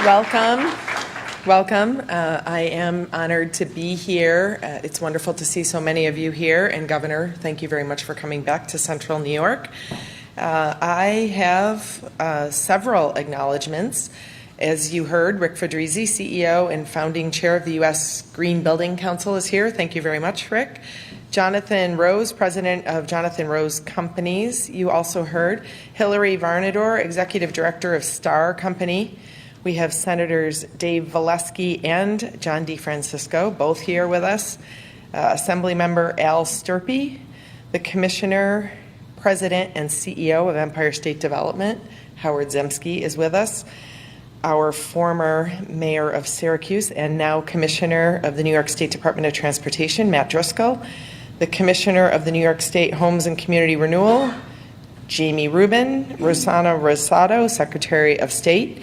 Welcome. Welcome. I am honored to be here. It's wonderful to see so many of you here. And Governor, thank you very much for coming back to Central New York. I have several acknowledgments. As you heard, Rick Fedrizzi, CEO and founding chair of the U.S. Green Building Council, is here. Thank you very much, Rick. Jonathan Rose, president of Jonathan Rose Companies. You also heard Hillary Varnador, executive director of Star Company. We have Senators Dave Valesky and John DeFrancisco, both here with us. Assemblymember Al Sturpey, the Commissioner, President, and CEO of Empire State Development, Howard Zemsky, is with us. Our former mayor of Syracuse and now Commissioner of the New York State Department of Transportation, Matt Driscoll. The Commissioner of the New York State Homes and Community Renewal, Jamie Rubin. Rosanna Rosado, Secretary of State.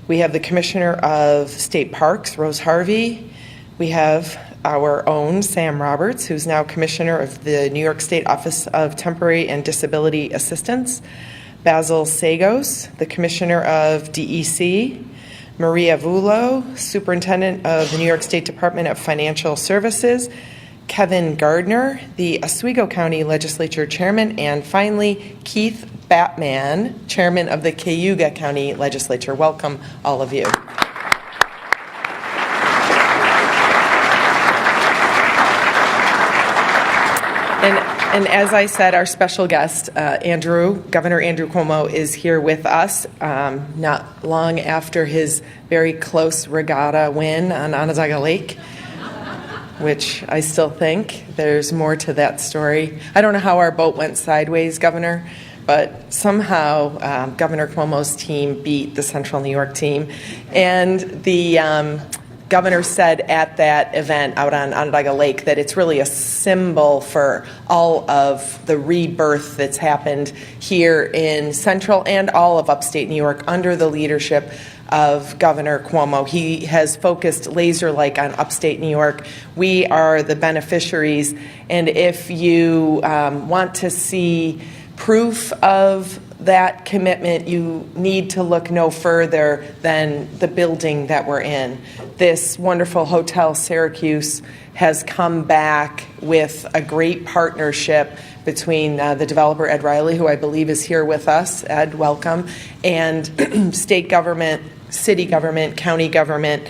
We have the Commissioner of State Parks, Rose Harvey. We have our own Sam Roberts, who's now Commissioner of the New York State Office of Temporary and Disability Assistance. Basil Sagos, the Commissioner of DEC. Maria Vullo, Superintendent of the New York State Department of Financial Services. Kevin Gardner, the Oswego County Legislature Chairman. And finally, Keith Batman, Chairman of the Cayuga County Legislature. Welcome, all of you. And as I said, our special guest, Governor Andrew Cuomo, is here with us not long after his very close regatta win on Onondaga Lake, which I still think there's more to that story. I don't know how our boat went sideways, Governor, but somehow Governor Cuomo's team beat the Central New York team. And the governor said at that event out on Onondaga Lake that it's really a symbol for all of the rebirth that's happened here in Central and all of upstate New York under the leadership of Governor Cuomo. He has focused laser-like on upstate New York. We are the beneficiaries, and if you want to see proof of that commitment, you need to look no further than the building that we're in. This wonderful hotel, Syracuse, has come back with a great partnership between the developer, Ed Riley, who I believe is here with us. Ed, welcome. And state government, city government, county government.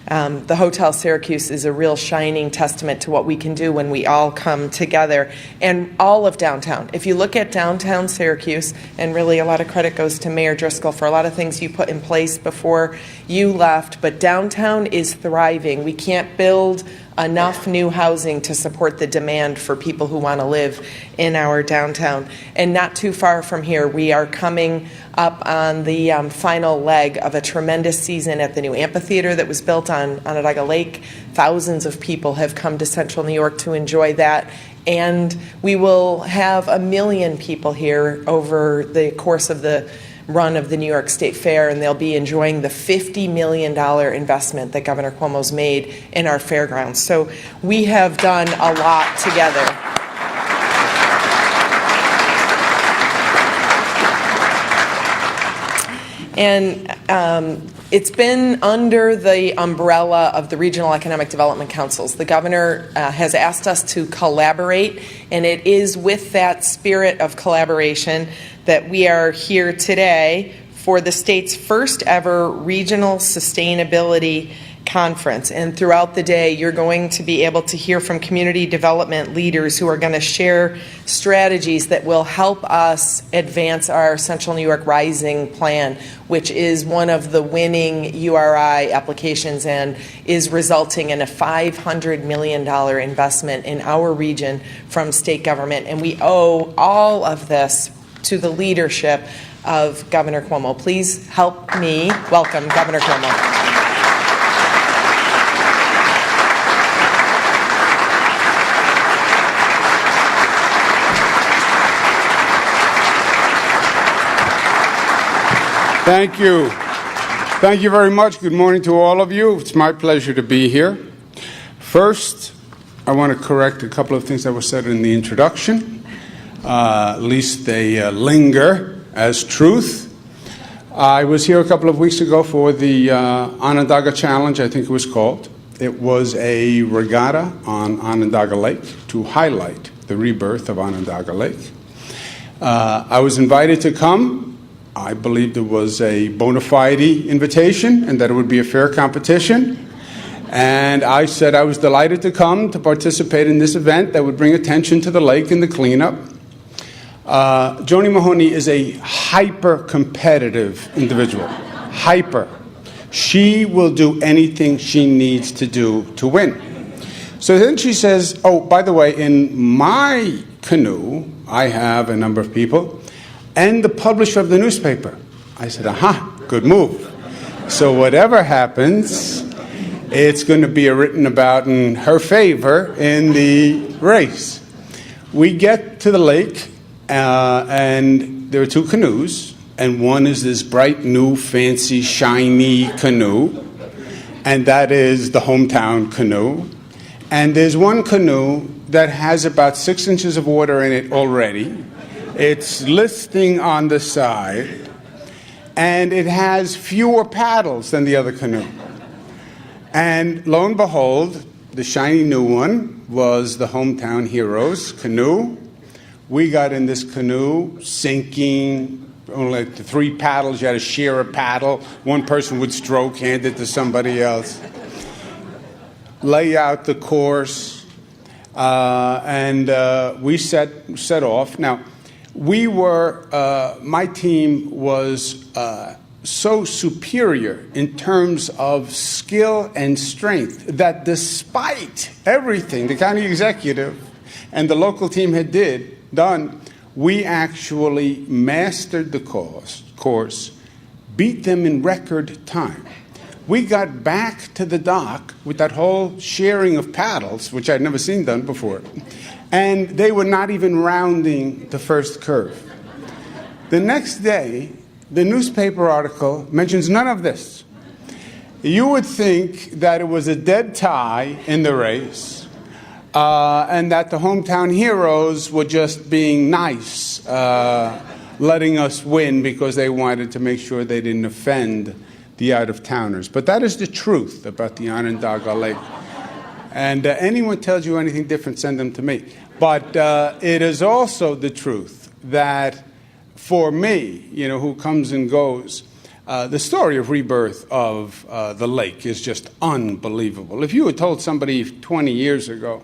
The Hotel Syracuse is a real shining testament to what we can do when we all come together. And all of downtown. If you look at downtown Syracuse, and really a lot of credit goes to Mayor Driscoll for a lot of things you put in place before you left, but downtown is thriving. We can't build enough new housing to support the demand for people who want to live in our downtown. And not too far from here, we are coming up on the final leg of a tremendous season at the new amphitheater that was built on Onondaga Lake. Thousands of people have come to Central New York to enjoy that. And we will have 1 million people here over the course of the run of the New York State Fair, and they'll be enjoying the $50 million investment that Governor Cuomo's made in our fairgrounds. So we have done a lot together. And it's been under the umbrella of the Regional Economic Development Councils. The governor has asked us to collaborate, and it is with that spirit of collaboration that we are here today for the state's first ever Regional Sustainability Conference. And throughout the day, you're going to be able to hear from community development leaders who are going to share strategies that will help us advance our Central New York Rising plan, which is one of the winning URI applications and is resulting in a $500 million investment in our region from state government. And we owe all of this to the leadership of Governor Cuomo. Please help me welcome Governor Cuomo. Thank you. Thank you very much. Good morning to all of you. It's my pleasure to be here. First, I want to correct a couple of things that were said in the introduction. At least they linger as truth. I was here a couple of weeks ago for the Onondaga Challenge, I think it was called. It was a regatta on Onondaga Lake to highlight the rebirth of Onondaga Lake. I was invited to come. I believed it was a bona fide invitation and that it would be a fair competition. And I said I was delighted to come to participate in this event that would bring attention to the lake and the cleanup. Joni Mahoney is a hyper-competitive individual. Hyper. She will do anything she needs to do to win. So then she says, oh, by the way, in my canoe, I have a number of people, and the publisher of the newspaper. I said, aha, good move. So whatever happens, it's going to be written about in her favor in the race. We get to the lake, and there are two canoes, and one is this bright, new, fancy, shiny canoe, and that is the hometown canoe. And there's one canoe that has about 6 inches of water in it already. It's listing on the side, and it has fewer paddles than the other canoe. And lo and behold, the shiny new one was the hometown hero's canoe. We got in this canoe, sinking, only like the 3 paddles. You had to share a paddle. One person would stroke, hand it to somebody else. Lay out the course, and we set off. Now, my team was so superior in terms of skill and strength that despite everything the county executive and the local team had done, we actually mastered the course, beat them in record time. We got back to the dock with that whole sharing of paddles, which I'd never seen done before, and they were not even rounding the first curve. The next day, the newspaper article mentions none of this. You would think that it was a dead tie in the race, and that the hometown heroes were just being nice, letting us win because they wanted to make sure they didn't offend the out-of-towners. But that is the truth about the Onondaga Lake. And anyone tells you anything different, send them to me. But it is also the truth that for me, who comes and goes, the story of rebirth of the lake is just unbelievable. If you had told somebody 20 years ago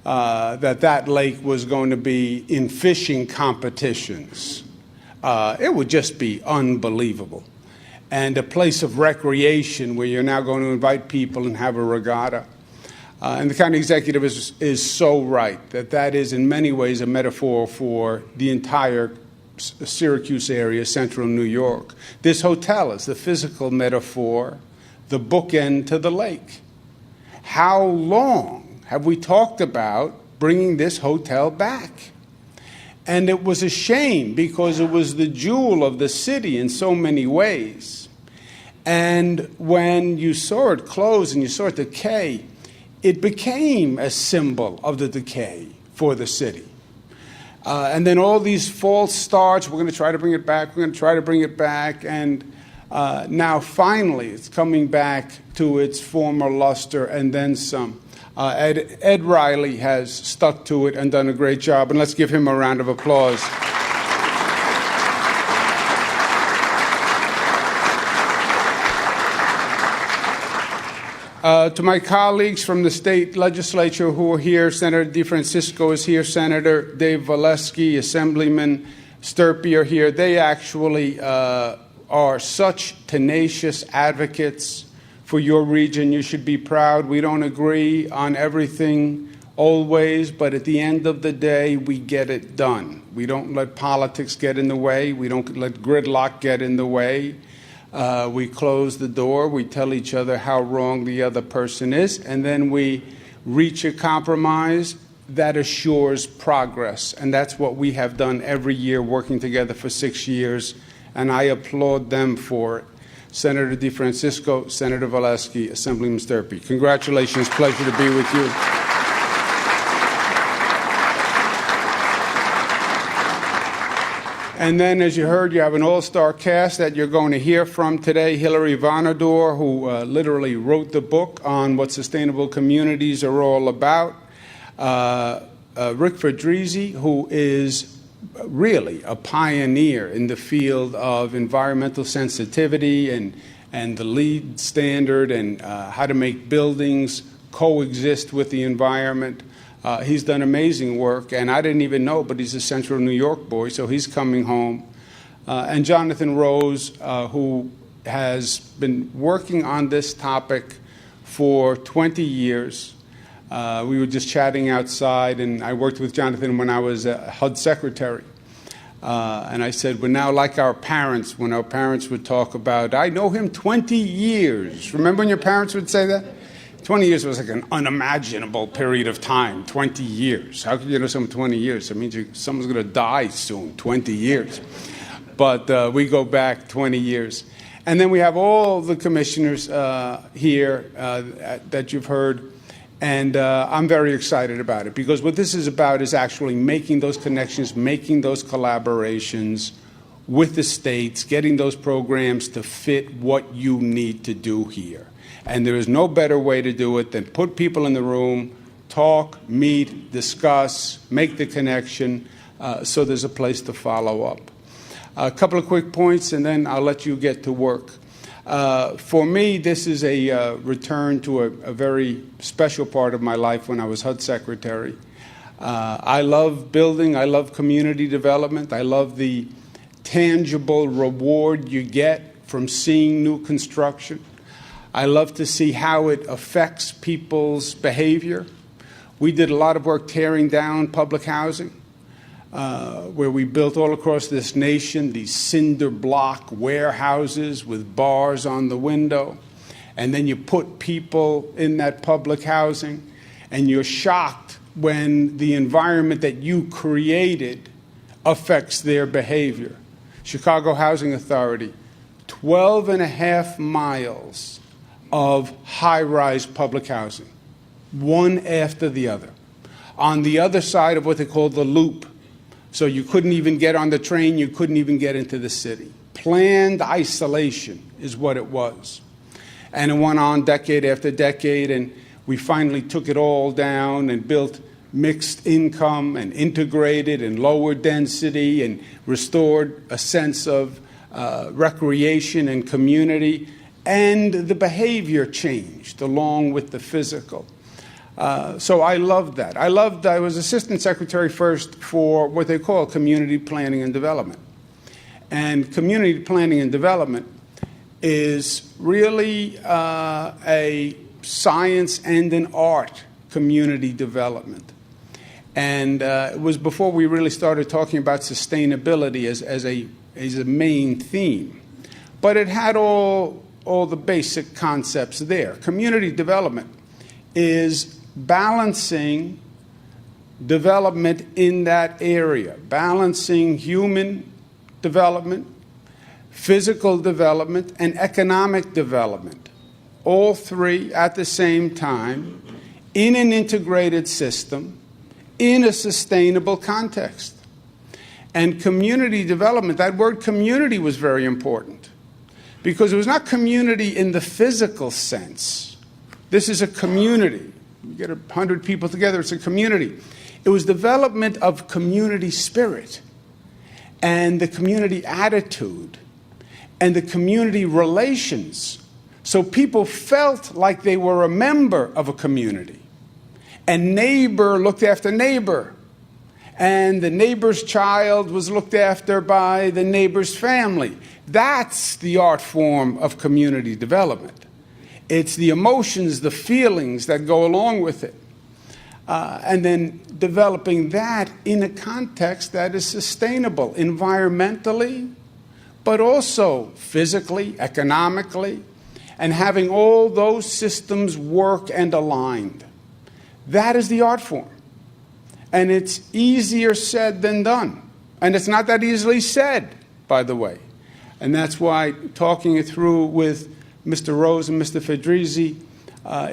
that lake was going to be in fishing competitions, it would just be unbelievable. And a place of recreation where you're now going to invite people and have a regatta. And the county executive is so right that is in many ways a metaphor for the entire Syracuse area, central New York. This hotel is the physical metaphor, the bookend to the lake. How long have we talked about bringing this hotel back? And it was a shame because it was the jewel of the city in so many ways. And when you saw it close and you saw it decay, it became a symbol of the decay for the city. And then all these false starts, we're going to try to bring it back, we're going to try to bring it back, and now finally it's coming back to its former luster and then some. Ed Riley has stuck to it and done a great job, and let's give him a round of applause. To my colleagues from the state legislature who are here, Senator DeFrancisco is here, Senator Dave Valesky, Assemblyman Sturpey are here. They actually are such tenacious advocates for your region. You should be proud. We don't agree on everything always, but at the end of the day, we get it done. We don't let politics get in the way. We don't let gridlock get in the way. We close the door. We tell each other how wrong the other person is, and then we reach a compromise that assures progress. And that's what we have done every year, working together for 6 years, and I applaud them for it. Senator DeFrancisco, Senator Valesky, Assemblyman Sturpey. Congratulations. Pleasure to be with you. And then, as you heard, you have an all-star cast that you're going to hear from today. Hilary Vonador, who literally wrote the book on what sustainable communities are all about. Rick Fedrizzi, who is really a pioneer in the field of environmental sensitivity and the LEED standard and how to make buildings coexist with the environment. He's done amazing work, and I didn't even know, but he's a Central New York boy, so he's coming home. And Jonathan Rose, who has been working on this topic for 20 years. We were just chatting outside, and I worked with Jonathan when I was HUD secretary. And I said, we're now like our parents, when our parents would talk about, I know him 20 years. Remember when your parents would say that? 20 years was like an unimaginable period of time, 20 years. How could you know someone 20 years? That means someone's going to die soon, 20 years. But we go back 20 years. And then we have all the commissioners here that you've heard. And I'm very excited about it, because what this is about is actually making those connections, making those collaborations with the states, getting those programs to fit what you need to do here. And there is no better way to do it than put people in the room, talk, meet, discuss, make the connection, so there's a place to follow up. A couple of quick points, and then I'll let you get to work. For me, this is a return to a very special part of my life when I was HUD secretary. I love building. I love community development. I love the tangible reward you get from seeing new construction. I love to see how it affects people's behavior. We did a lot of work tearing down public housing, where we built all across this nation these cinder block warehouses with bars on the window. And then you put people in that public housing, and you're shocked when the environment that you created affects their behavior. Chicago Housing Authority, 12 and a half miles of high-rise public housing, one after the other, on the other side of what they call the loop. So you couldn't even get on the train, you couldn't even get into the city. Planned isolation is what it was. And it went on decade after decade, and we finally took it all down and built mixed income and integrated and lower density and restored a sense of recreation and community. And the behavior changed along with the physical. So I loved that. I was assistant secretary first for what they call community planning and development. And community planning and development is really a science and an art community development. And it was before we really started talking about sustainability as a main theme. But it had all the basic concepts there. Community development is balancing development in that area, balancing human development, physical development, and economic development, all three at the same time in an integrated system in a sustainable context. And community development, that word community was very important, because it was not community in the physical sense. This is a community. You get 100 people together, it's a community. It was development of community spirit and the community attitude and the community relations. So people felt like they were a member of a community. And neighbor looked after neighbor. And the neighbor's child was looked after by the neighbor's family. That's the art form of community development. It's the emotions, the feelings that go along with it. And then developing that in a context that is sustainable environmentally, but also physically, economically, and having all those systems work and aligned. That is the art form. And it's easier said than done. And it's not that easily said, by the way. And that's why talking it through with Mr. Rose and Mr. Fedrizzi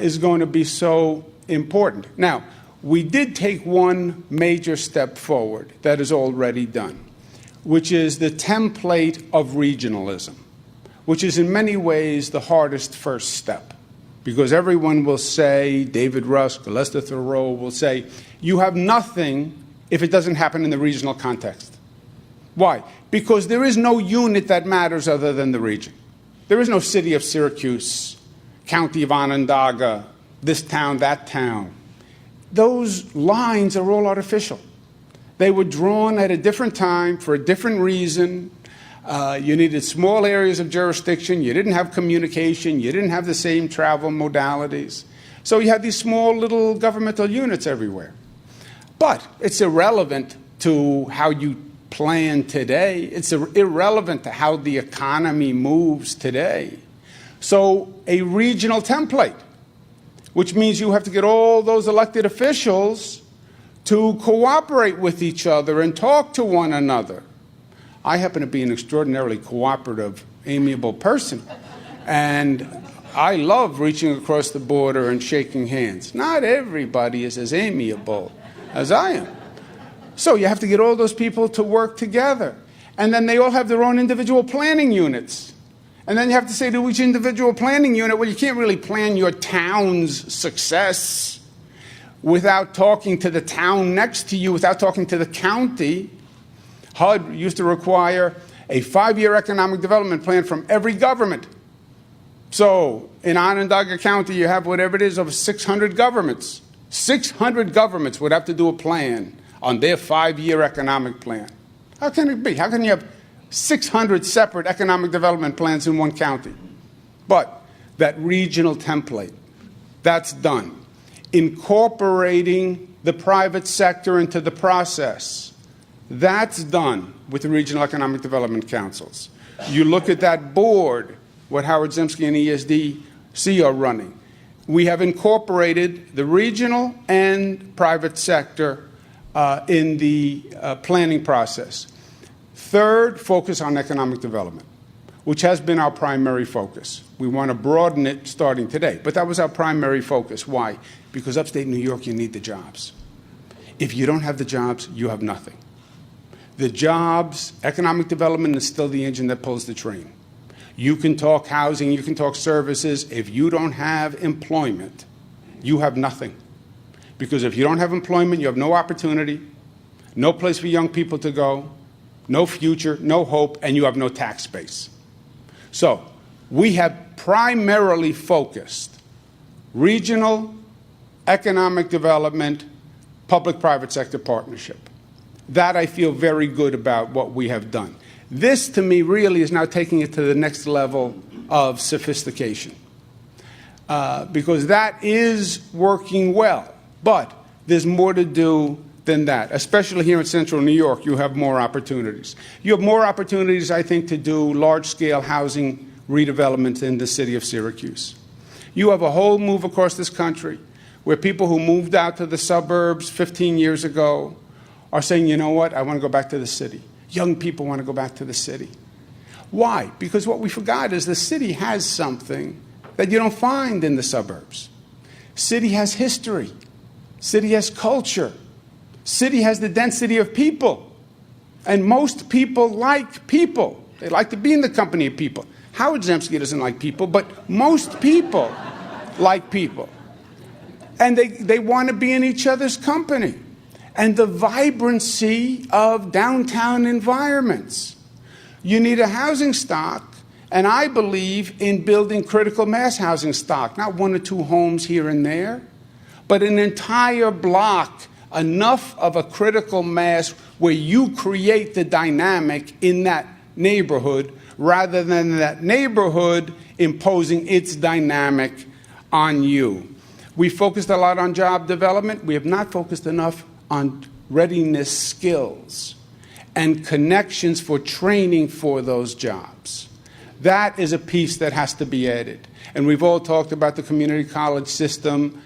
is going to be so important. Now, we did take one major step forward that is already done. which is the template of regionalism, which is in many ways the hardest first step. Because everyone will say, David Rusk, Lester Thoreau will say, you have nothing if it doesn't happen in the regional context. Why? Because there is no unit that matters other than the region. There is no city of Syracuse, county of Onondaga, this town, that town. Those lines are all artificial. They were drawn at a different time for a different reason. You needed small areas of jurisdiction. You didn't have communication. You didn't have the same travel modalities. So you had these small little governmental units everywhere. But it's irrelevant to how you plan today. It's irrelevant to how the economy moves today. So a regional template, which means you have to get all those elected officials to cooperate with each other and talk to one another. I happen to be an extraordinarily cooperative, amiable person, and I love reaching across the border and shaking hands. Not everybody is as amiable as I am. So you have to get all those people to work together, and then they all have their own individual planning units. And then you have to say to each individual planning unit, well, you can't really plan your town's success without talking to the town next to you, without talking to the county. HUD used to require a 5-year economic development plan from every government. So in Onondaga County, you have whatever it is, over 600 governments. 600 governments would have to do a plan on their 5-year economic plan. How can it be? How can you have 600 separate economic development plans in one county? But that regional template, that's done. Incorporating the private sector into the process, that's done with the regional economic development councils. You look at that board, what Howard Zemsky and ESDC are running. We have incorporated the regional and private sector in the planning process. Third, focus on economic development, which has been our primary focus. We want to broaden it starting today, but that was our primary focus. Why? Because upstate New York, you need the jobs. If you don't have the jobs, you have nothing. The jobs, economic development is still the engine that pulls the train. You can talk housing, you can talk services. If you don't have employment, you have nothing. Because if you don't have employment, you have no opportunity, no place for young people to go, no future, no hope, and you have no tax base. So we have primarily focused regional economic development, public-private sector partnership. That I feel very good about what we have done. This, to me, really is now taking it to the next level of sophistication. Because that is working well. But there's more to do than that. Especially here in central New York, you have more opportunities. You have more opportunities, I think, to do large-scale housing redevelopment in the city of Syracuse. You have a whole move across this country where people who moved out to the suburbs 15 years ago are saying, you know what, I want to go back to the city. Young people want to go back to the city. Why? Because what we forgot is the city has something that you don't find in the suburbs. City has history. City has culture. City has the density of people. And most people like people. They like to be in the company of people. Howard Zemsky doesn't like people, but most people like people. And they want to be in each other's company. And the vibrancy of downtown environments. You need a housing stock, and I believe in building critical mass housing stock, not 1 or 2 homes here and there, but an entire block, enough of a critical mass where you create the dynamic in that neighborhood rather than that neighborhood imposing its dynamic on you. We focused a lot on job development. We have not focused enough on readiness skills and connections for training for those jobs. That is a piece that has to be added. And we've all talked about the community college system.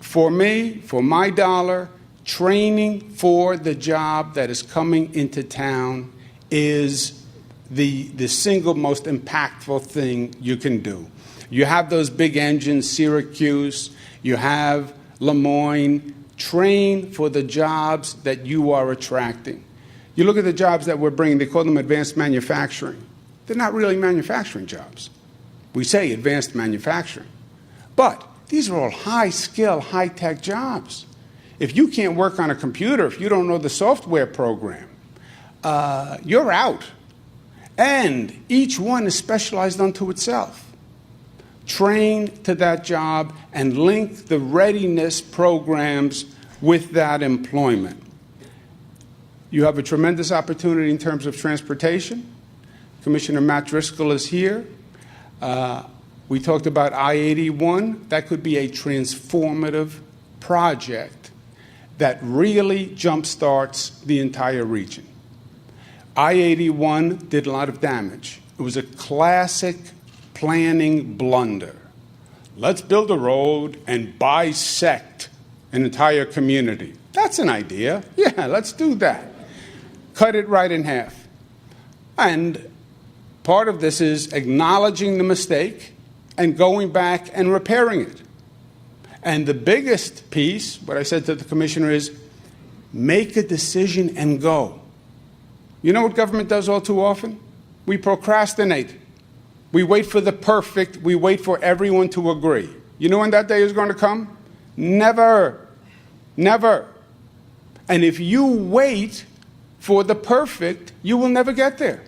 For me, for my dollar, training for the job that is coming into town is the single most impactful thing you can do. You have those big engines, Syracuse, you have Lemoyne. Train for the jobs that you are attracting. You look at the jobs that we're bringing, they call them advanced manufacturing. They're not really manufacturing jobs. We say advanced manufacturing. But these are all high-skill, high-tech jobs. If you can't work on a computer, if you don't know the software program, you're out. And each one is specialized unto itself. Train to that job and link the readiness programs with that employment. You have a tremendous opportunity in terms of transportation. Commissioner Matt Driscoll is here. We talked about I-81. That could be a transformative project that really jumpstarts the entire region. I-81 did a lot of damage. It was a classic planning blunder. Let's build a road and bisect an entire community. That's an idea. Yeah, let's do that. Cut it right in half. And part of this is acknowledging the mistake and going back and repairing it. And the biggest piece, what I said to the commissioner, is make a decision and go. You know what government does all too often? We procrastinate. We wait for the perfect. We wait for everyone to agree. You know when that day is going to come? Never. Never. And if you wait for the perfect, you will never get there.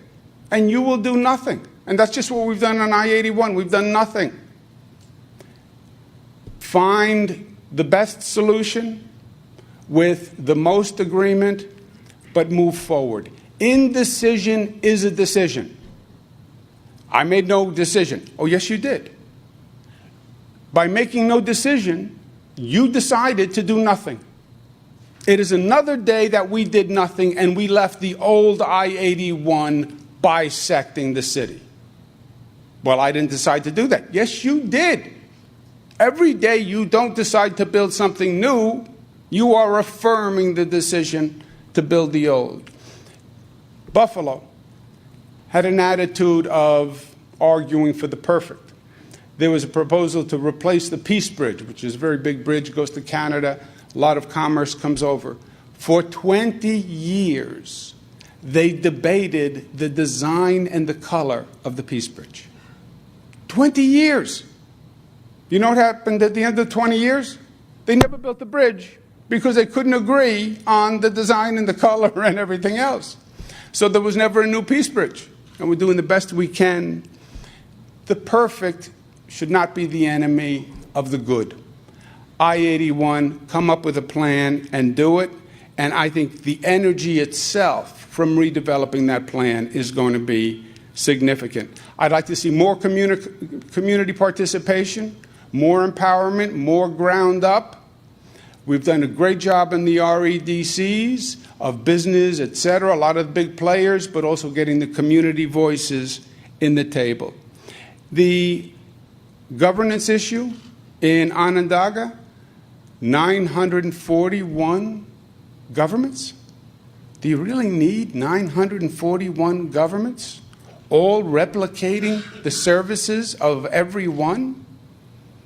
And you will do nothing. And that's just what we've done on I-81. We've done nothing. Find the best solution with the most agreement, but move forward. Indecision is a decision. I made no decision. Oh, yes, you did. By making no decision, you decided to do nothing. It is another day that we did nothing and we left the old I-81 bisecting the city. Well, I didn't decide to do that. Yes, you did. Every day you don't decide to build something new, you are affirming the decision to build the old. Buffalo had an attitude of arguing for the perfect. There was a proposal to replace the Peace Bridge, which is a very big bridge, goes to Canada, a lot of commerce comes over. For 20 years, they debated the design and the color of the Peace Bridge. 20 years. You know what happened at the end of 20 years? They never built the bridge because they couldn't agree on the design and the color and everything else. So there was never a new Peace Bridge. And we're doing the best we can. The perfect should not be the enemy of the good. I-81, come up with a plan and do it. And I think the energy itself from redeveloping that plan is going to be significant. I'd like to see more community participation, more empowerment, more ground up. We've done a great job in the REDCs of business, et cetera, a lot of big players, but also getting the community voices in the table. The governance issue in Onondaga, 941 governments? Do you really need 941 governments, all replicating the services of every one?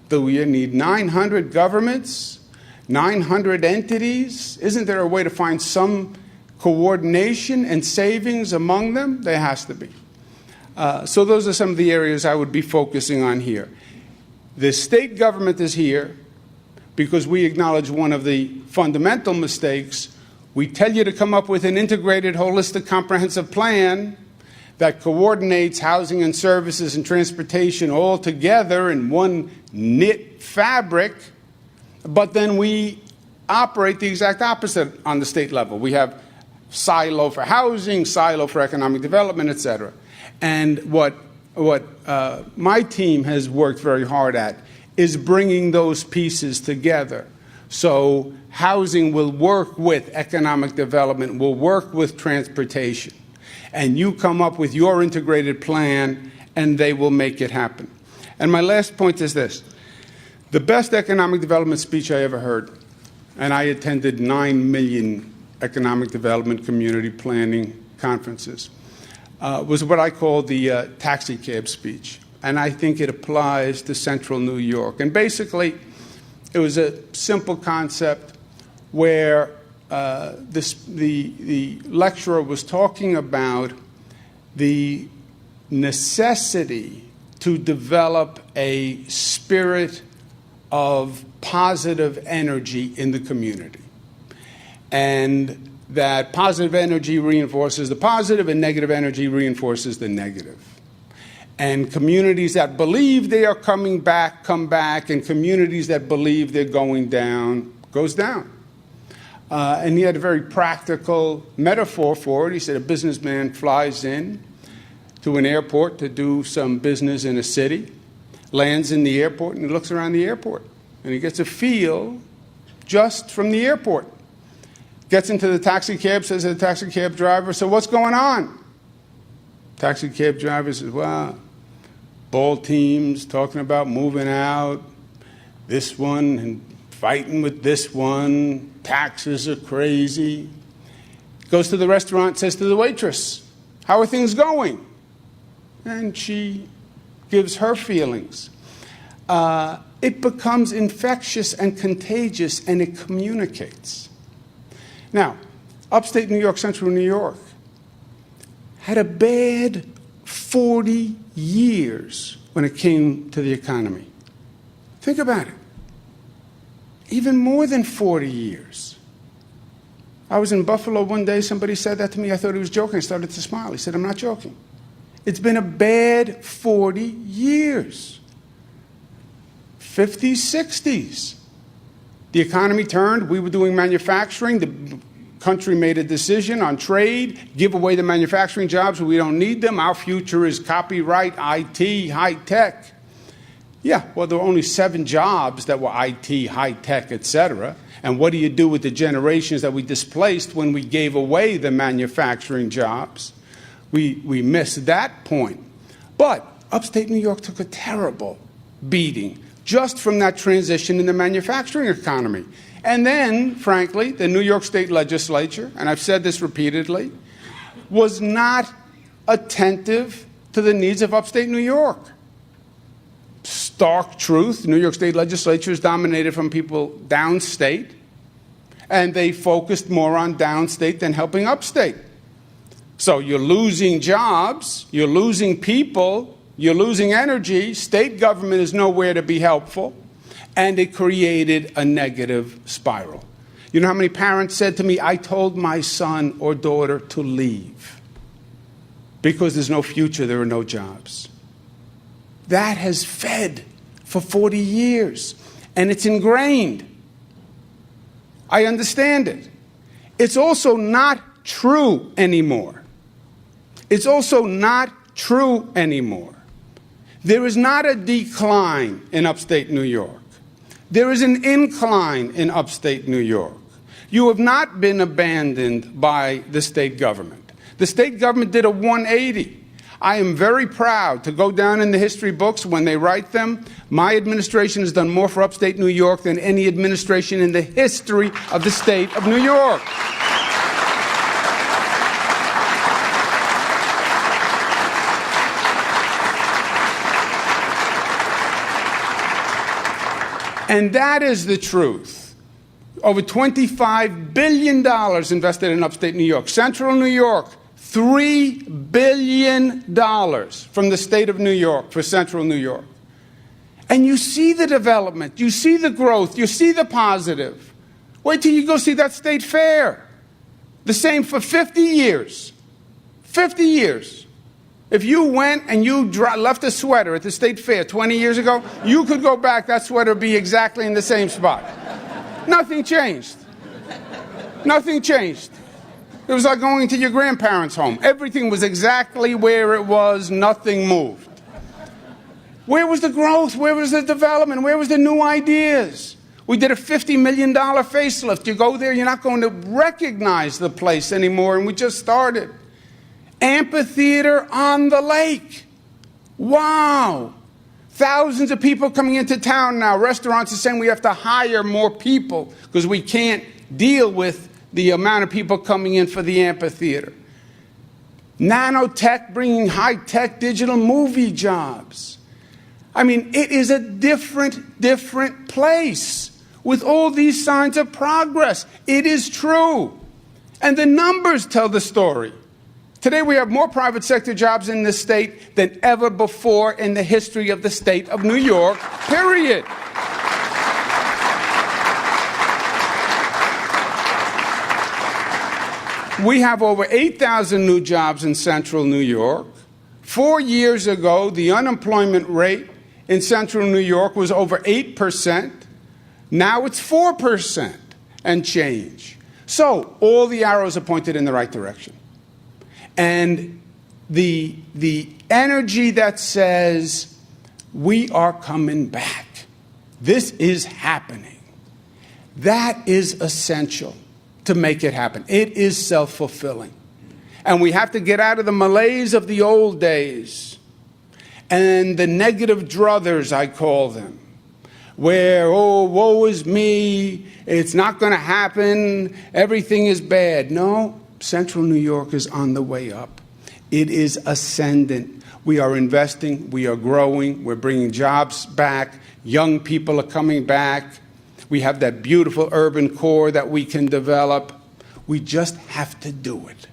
Do you need 900 governments, 900 entities? Isn't there a way to find some coordination and savings among them? There has to be. So those are some of the areas I would be focusing on here. The state government is here because we acknowledge one of the fundamental mistakes. We tell you to come up with an integrated, holistic, comprehensive plan that coordinates housing and services and transportation all together in one knit fabric, but then we operate the exact opposite on the state level. We have silo for housing, silo for economic development, et cetera. And what my team has worked very hard at is bringing those pieces together. So housing will work with economic development, will work with transportation. And you come up with your integrated plan, and they will make it happen. And my last point is this. The best economic development speech I ever heard, and I attended 9 million economic development community planning conferences, was what I call the taxi cab speech. And I think it applies to central New York. And basically, it was a simple concept where the lecturer was talking about the necessity to develop a spirit of positive energy in the community. And that positive energy reinforces the positive and negative energy reinforces the negative. And communities that believe they are coming back, come back, and communities that believe they're going down, goes down. And he had a very practical metaphor for it. He said a businessman flies in to an airport to do some business in a city, lands in the airport, and he looks around the airport. And he gets a feel just from the airport. Gets into the taxi cab, says to the taxi cab driver, so what's going on? Taxi cab driver says, well, ball teams talking about moving out, this one and fighting with this one, taxes are crazy. Goes to the restaurant, says to the waitress, how are things going? And she gives her feelings. It becomes infectious and contagious, and it communicates. Now, upstate New York, central New York, had a bad 40 years when it came to the economy. Think about it. Even more than 40 years. I was in Buffalo one day, somebody said that to me, I thought he was joking, I started to smile. He said, I'm not joking. It's been a bad 40 years. 50s, 60s. The economy turned, we were doing manufacturing, the country made a decision on trade, give away the manufacturing jobs, we don't need them, our future is copyright, IT, high-tech. Yeah, well, there were only 7 jobs that were IT, high-tech, etc. And what do you do with the generations that we displaced when we gave away the manufacturing jobs? We missed that point. But upstate New York took a terrible beating just from that transition in the manufacturing economy. And then, frankly, the New York State Legislature, and I've said this repeatedly, was not attentive to the needs of upstate New York. Stark truth, the New York State Legislature is dominated from people downstate, and they focused more on downstate than helping upstate. So you're losing jobs, you're losing people, you're losing energy, state government is nowhere to be helpful, and it created a negative spiral. You know how many parents said to me, I told my son or daughter to leave because there's no future, there are no jobs. That has fed for 40 years, and it's ingrained. I understand it. It's also not true anymore. It's also not true anymore. There is not a decline in upstate New York. There is an incline in upstate New York. You have not been abandoned by the state government. The state government did a 180. I am very proud to go down in the history books when they write them. My administration has done more for upstate New York than any administration in the history of the state of New York. And that is the truth. Over $25 billion invested in upstate New York. Central New York, $3 billion from the state of New York for central New York. And you see the development, you see the growth, you see the positive. Wait till you go see that state fair. The same for 50 years. 50 years. If you went and you left a sweater at the state fair 20 years ago, you could go back, that sweater would be exactly in the same spot. Nothing changed. Nothing changed. It was like going to your grandparents' home. Everything was exactly where it was, nothing moved. Where was the growth? Where was the development? Where was the new ideas? We did a $50 million facelift. You go there, you're not going to recognize the place anymore, and we just started. Amphitheater on the lake. Wow. Thousands of people coming into town now. Restaurants are saying we have to hire more people because we can't deal with the amount of people coming in for the amphitheater. Nanotech bringing high-tech digital movie jobs. I mean, it is a different place. with all these signs of progress. It is true. And the numbers tell the story. Today we have more private sector jobs in this state than ever before in the history of the state of New York, period. We have over 8,000 new jobs in central New York. 4 years ago, the unemployment rate in central New York was over 8%. Now it's 4% and change. So all the arrows are pointed in the right direction. And the energy that says we are coming back, this is happening, that is essential to make it happen. It is self-fulfilling. And we have to get out of the malaise of the old days and the negative druthers, I call them, where, oh, woe is me, it's not going to happen, everything is bad. No, Central New York is on the way up. It is ascendant. We are investing, we are growing, we're bringing jobs back, young people are coming back. We have that beautiful urban core that we can develop. We just have to do it.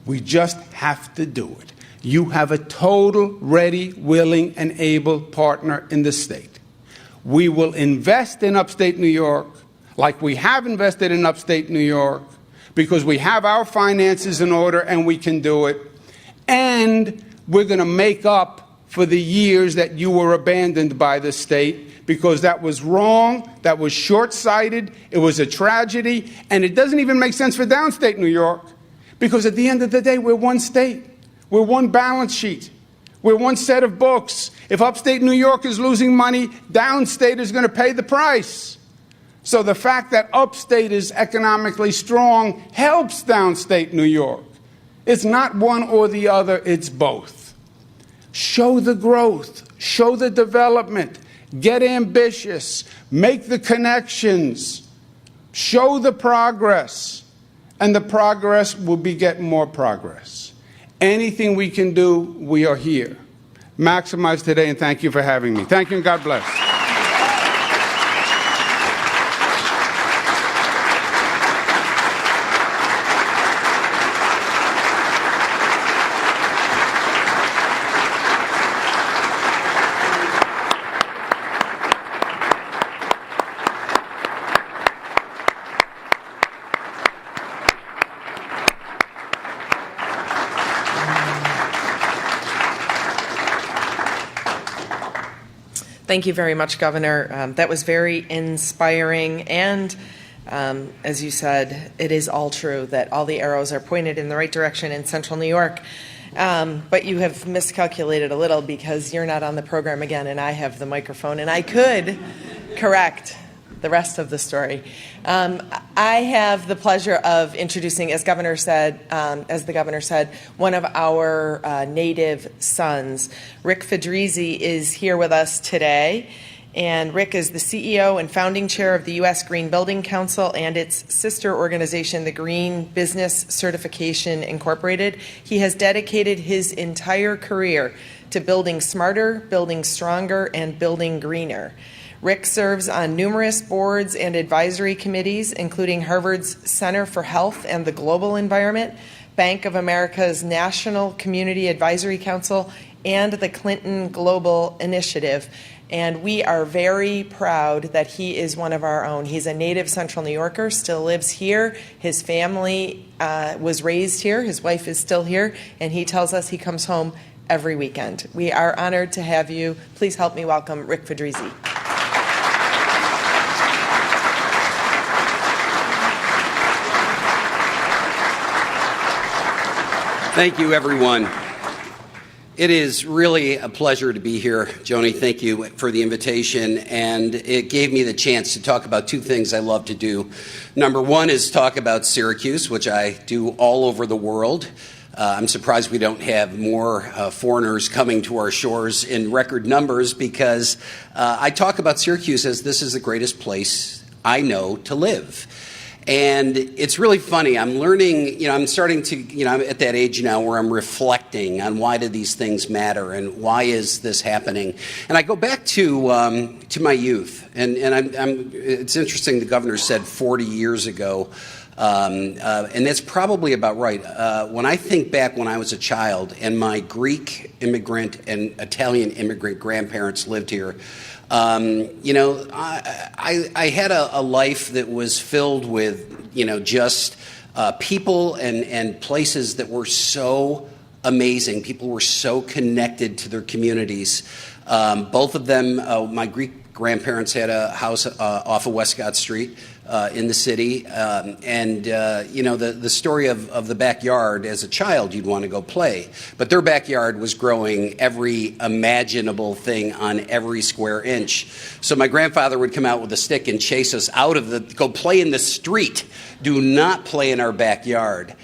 We just have to do it. You have a total, ready, willing, and able partner in the state. We will invest in upstate New York like we have invested in upstate New York because we have our finances in order and we can do it. And we're going to make up for the years that you were abandoned by the state because that was wrong, that was short-sighted, it was a tragedy, and it doesn't even make sense for downstate New York because at the end of the day, we're one state. We're one balance sheet. We're one set of books. If upstate New York is losing money, downstate is going to pay the price. So the fact that upstate is economically strong helps downstate New York. It's not one or the other, it's both. Show the growth, show the development, get ambitious, make the connections, show the progress, and the progress will beget more progress. Anything we can do, we are here. Maximize today, and thank you for having me. Thank you, and God bless. Thank you very much, Governor. That was very inspiring. And as you said, it is all true that all the arrows are pointed in the right direction in central New York. But you have miscalculated a little because you're not on the program again and I have the microphone and I could correct the rest of the story. I have the pleasure of introducing, as the governor said, one of our native sons. Rick Fedrizzi is here with us today. And Rick is the CEO and founding chair of the U.S. Green Building Council and its sister organization, the Green Business Certification Incorporated. He has dedicated his entire career to building smarter, building stronger, and building greener. Rick serves on numerous boards and advisory committees, including Harvard's Center for Health and the Global Environment, Bank of America's National Community Advisory Council, and the Clinton Global Initiative. And we are very proud that he is one of our own. He's a native Central New Yorker, still lives here. His family was raised here. His wife is still here. And he tells us he comes home every weekend. We are honored to have you. Please help me welcome Rick Fedrizzi. Thank you, everyone. It is really a pleasure to be here. Joni, thank you for the invitation. And it gave me the chance to talk about two things I love to do. Number one is talk about Syracuse, which I do all over the world. I'm surprised we don't have more foreigners coming to our shores in record numbers because I talk about Syracuse as this is the greatest place I know to live. And it's really funny. I'm learning, I'm starting to, I'm at that age now where I'm reflecting on why do these things matter and why is this happening. And I go back to my youth. And it's interesting, the governor said 40 years ago, and that's probably about right. When I think back when I was a child and my Greek immigrant and Italian immigrant grandparents lived here, I had a life that was filled with, just people and places that were so amazing. People were so connected to their communities. Both of them, my Greek grandparents had a house off of Westcott Street in the city. The story of the backyard, as a child, you'd want to go play. But their backyard was growing every imaginable thing on every square inch. So my grandfather would come out with a stick and chase us go play in the street. Do not play in our backyard.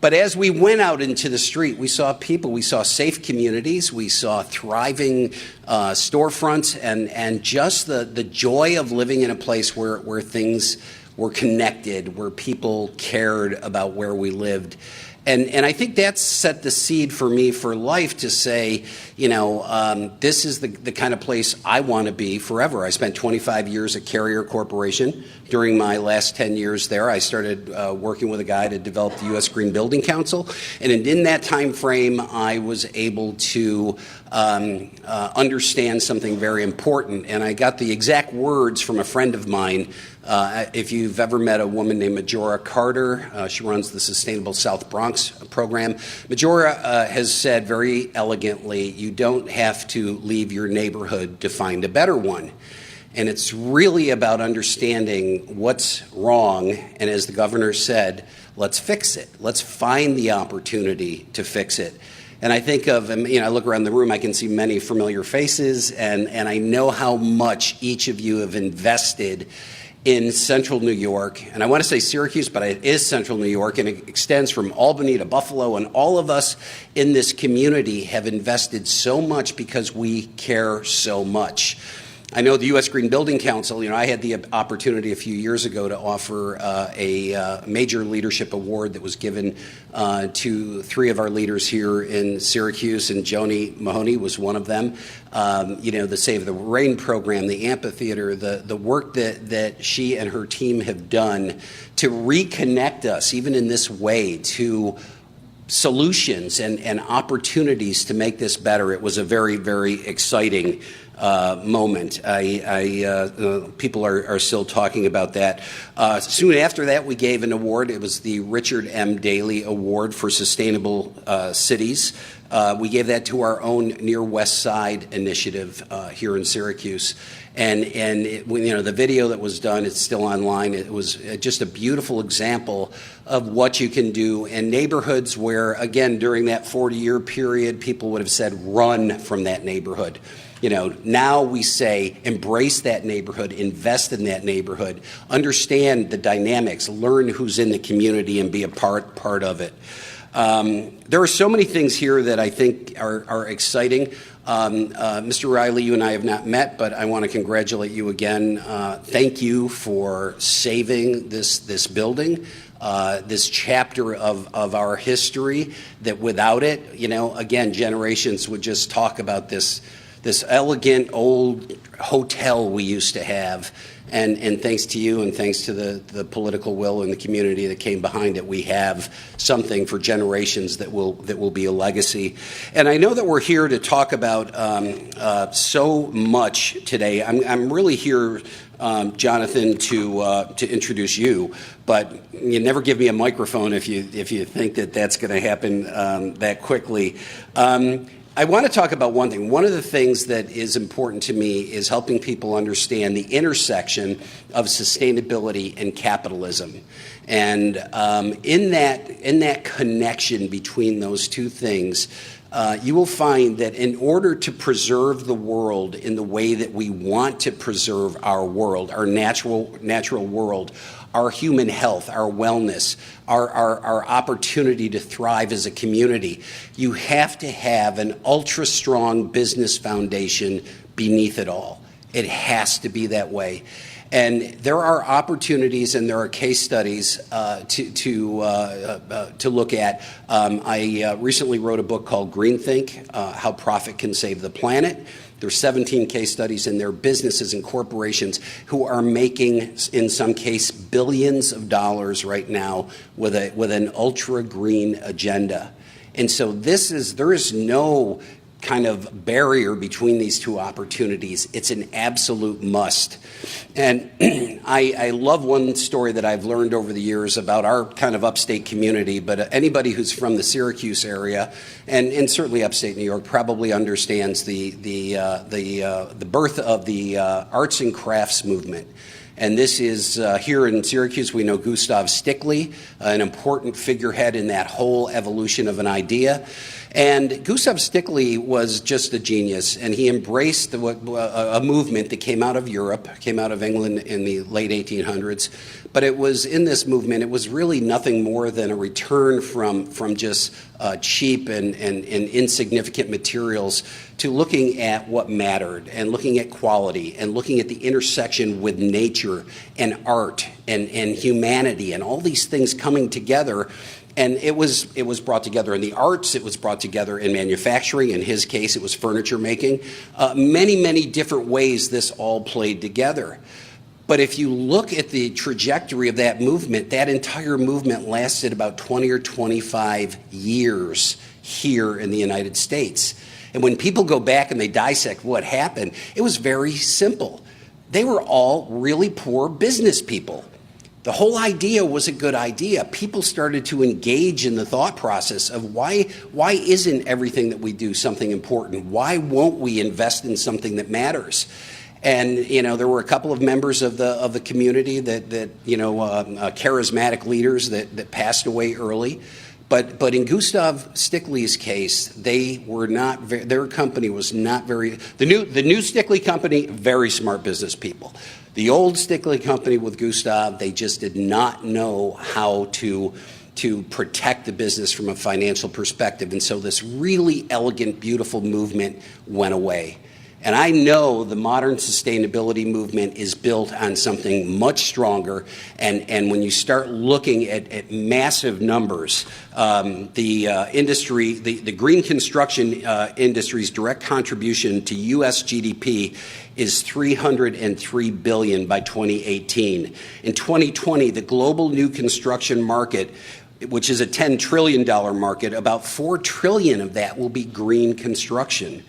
But as we went out into the street, we saw people, we saw safe communities, we saw thriving storefronts, and just the joy of living in a place where things were connected, where people cared about where we lived. And I think that's set the seed for me for life to say, this is the kind of place I want to be forever. I spent 25 years at Carrier Corporation. During my last 10 years there, I started working with a guy to develop the U.S. Green Building Council. And in that time frame, I was able to understand something very important. And I got the exact words from a friend of mine. If you've ever met a woman named Majora Carter, she runs the Sustainable South Bronx program. Majora has said very elegantly, you don't have to leave your neighborhood to find a better one. And it's really about understanding what's wrong. And as the governor said, let's fix it. Let's find the opportunity to fix it. And I think of, I look around the room, I can see many familiar faces, and I know how much each of you have invested in central New York. And I want to say Syracuse, but it is central New York, and it extends from Albany to Buffalo. And all of us in this community have invested so much because we care so much. I know the U.S. Green Building Council, I had the opportunity a few years ago to offer a major leadership award that was given to three of our leaders here in Syracuse, and Joni Mahoney was one of them. The Save the Rain program, the amphitheater, the work that she and her team have done to reconnect us, even in this way, to solutions and opportunities to make this better. It was a very, very exciting moment. People are still talking about that. Soon after that, we gave an award. It was the Richard M. Daley Award for Sustainable Cities. We gave that to our own Near West Side initiative here in Syracuse. And the video that was done, it's still online. It was just a beautiful example of what you can do in neighborhoods where, again, during that 40-year period, people would have said, run from that neighborhood. Now we say, embrace that neighborhood, invest in that neighborhood, understand the dynamics, learn who's in the community, and be a part of it. There are so many things here that I think are exciting. Mr. Riley, you and I have not met, but I want to congratulate you again. Thank you for saving this building, this chapter of our history, that without it, again, generations would just talk about this elegant old hotel we used to have. And thanks to you and thanks to the political will and the community that came behind it, we have something for generations that will be a legacy. And I know that we're here to talk about so much today. I'm really here, Jonathan, to introduce you, but you never give me a microphone if you think that's going to happen that quickly. I want to talk about one thing. One of the things that is important to me is helping people understand the intersection of sustainability and capitalism. And in that connection between those two things, you will find that in order to preserve the world in the way that we want to preserve our world, our natural world, our human health, our wellness, our opportunity to thrive as a community, you have to have an ultra-strong business foundation beneath it all. It has to be that way. And there are opportunities and there are case studies to look at. I recently wrote a book called Green Think, How Profit Can Save the Planet. There's 17 case studies, and there are businesses and corporations who are making, in some case, billions of dollars right now with an ultra-green agenda. And so there is no kind of barrier between these two opportunities. It's an absolute must. And I love one story that I've learned over the years about our kind of upstate community, but anybody who's from the Syracuse area and certainly upstate New York probably understands the birth of the arts and crafts movement. And this is here in Syracuse, we know Gustav Stickley, an important figurehead in that whole evolution of an idea. And Gustav Stickley was just a genius, and he embraced a movement that came out of Europe, came out of England in the late 1800s. But it was in this movement, it was really nothing more than a return from just cheap and insignificant materials to looking at what mattered and looking at quality and looking at the intersection with nature and art and humanity and all these things coming together. And it was brought together in the arts, it was brought together in manufacturing. In his case, it was furniture making. Many different ways this all played together. But if you look at the trajectory of that movement, that entire movement lasted about 20 or 25 years here in the United States. And when people go back and they dissect what happened, it was very simple. They were all really poor business people. The whole idea was a good idea. People started to engage in the thought process of why isn't everything that we do something important? Why won't we invest in something that matters? And there were a couple of members of the community that charismatic leaders that passed away early. But in Gustav Stickley's case, their company was not very. The new Stickley company, very smart business people. The old Stickley company with Gustav, they just did not know how to protect the business from a financial perspective. And so this really elegant, beautiful movement went away. And I know the modern sustainability movement is built on something much stronger. And when you start looking at massive numbers, the green construction industry's direct contribution to U.S. GDP is $303 billion by 2018. In 2020, the global new construction market, which is a $10 trillion market, about $4 trillion of that will be green construction.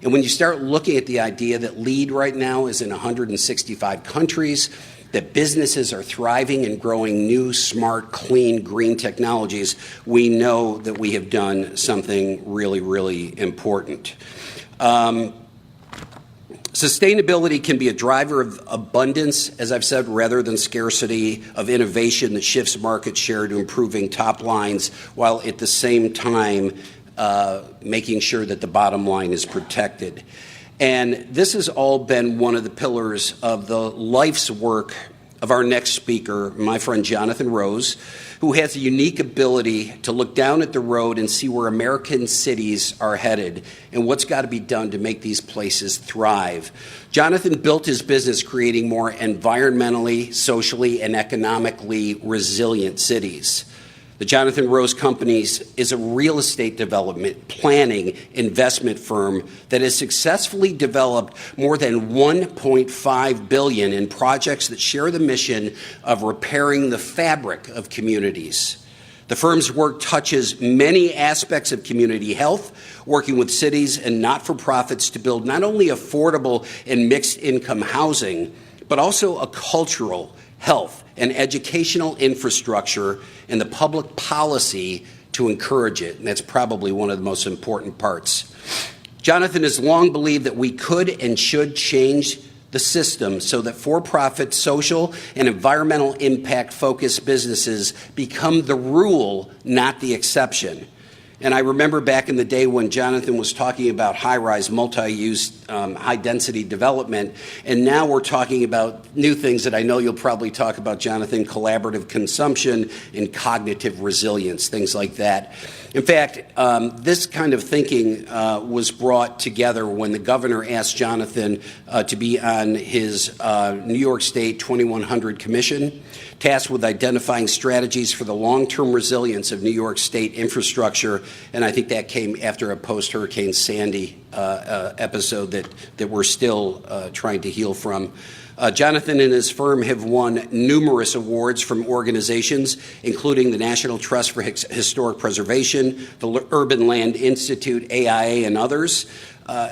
And when you start looking at the idea that LEED right now is in 165 countries, that businesses are thriving and growing new, smart, clean, green technologies, we know that we have done something really important. Sustainability can be a driver of abundance, as I've said, rather than scarcity, of innovation that shifts market share to improving top lines, while at the same time making sure that the bottom line is protected. And this has all been one of the pillars of the life's work of our next speaker, my friend Jonathan Rose, who has a unique ability to look down at the road and see where American cities are headed and what's got to be done to make these places thrive. Jonathan built his business creating more environmentally, socially, and economically resilient cities. The Jonathan Rose Companies is a real estate development, planning, investment firm that has successfully developed more than $1.5 billion in projects that share the mission of repairing the fabric of communities. The firm's work touches many aspects of community health, working with cities and not-for-profits to build not only affordable and mixed-income housing, but also a cultural, health, and educational infrastructure and the public policy to encourage it. And that's probably one of the most important parts. Jonathan has long believed that we could and should change the system so that for-profit, social, and environmental impact-focused businesses become the rule, not the exception. And I remember back in the day when Jonathan was talking about high-rise, multi-use, high-density development, and now we're talking about new things that I know you'll probably talk about, Jonathan, collaborative consumption and cognitive resilience, things like that. In fact, this kind of thinking was brought together when the governor asked Jonathan to be on his New York State 2100 Commission, tasked with identifying strategies for the long-term resilience of New York State infrastructure. And I think that came after a post-Hurricane Sandy episode that we're still trying to heal from. Jonathan and his firm have won numerous awards from organizations, including the National Trust for Historic Preservation, the Urban Land Institute, AIA, and others.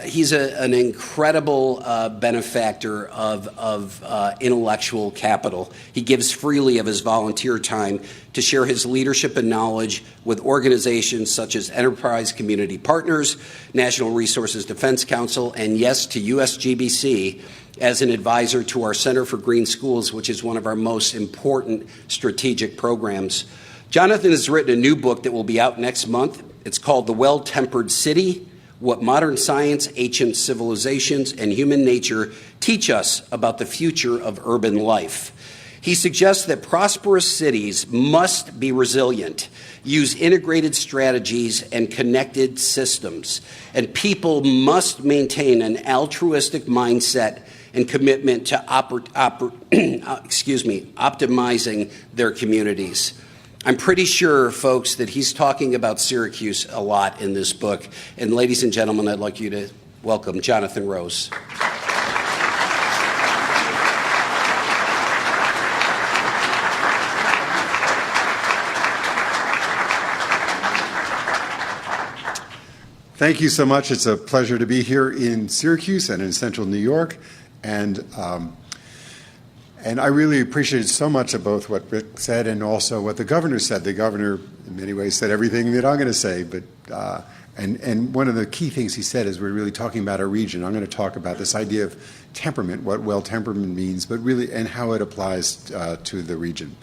He's an incredible benefactor of intellectual capital. He gives freely of his volunteer time to share his leadership and knowledge with organizations such as Enterprise Community Partners, National Resources Defense Council, and yes, to USGBC as an advisor to our Center for Green Schools, which is one of our most important strategic programs. Jonathan has written a new book that will be out next month. It's called The Well-Tempered City: What Modern Science, Ancient Civilizations, and Human Nature Teach Us About the Future of Urban Life. He suggests that prosperous cities must be resilient, use integrated strategies and connected systems, and people must maintain an altruistic mindset and commitment to optimizing their communities. I'm pretty sure, folks, that he's talking about Syracuse a lot in this book. And ladies and gentlemen, I'd like you to welcome Jonathan Rose. Thank you so much. It's a pleasure to be here in Syracuse and in central New York. And I really appreciated so much of both what Rick said and also what the governor said. The governor, in many ways, said everything that I'm going to say. But and one of the key things he said is we're really talking about our region. I'm going to talk about this idea of temperament, what well-temperament means, but really and how it applies to the region.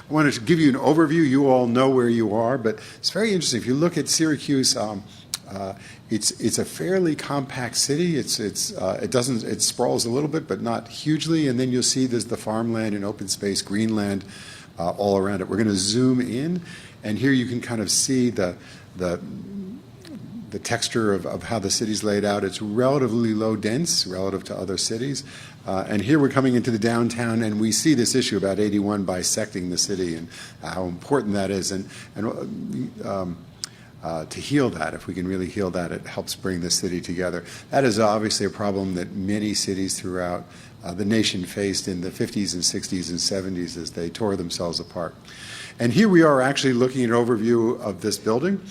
I wanted to give you an overview. You all know where you are, but it's very interesting. If you look at Syracuse, it's a fairly compact city. It sprawls a little bit, but not hugely. And then you'll see there's the farmland and open space, greenland all around it. We're going to zoom in, and here you can kind of see the texture of how the city's laid out. It's relatively low dense relative to other cities. And here we're coming into the downtown, and we see this issue about 81 bisecting the city and how important that is. And to heal that, if we can really heal that, it helps bring the city together. That is obviously a problem that many cities throughout the nation faced in the 50s and 60s and 70s as they tore themselves apart. And here we are actually looking at an overview of this building.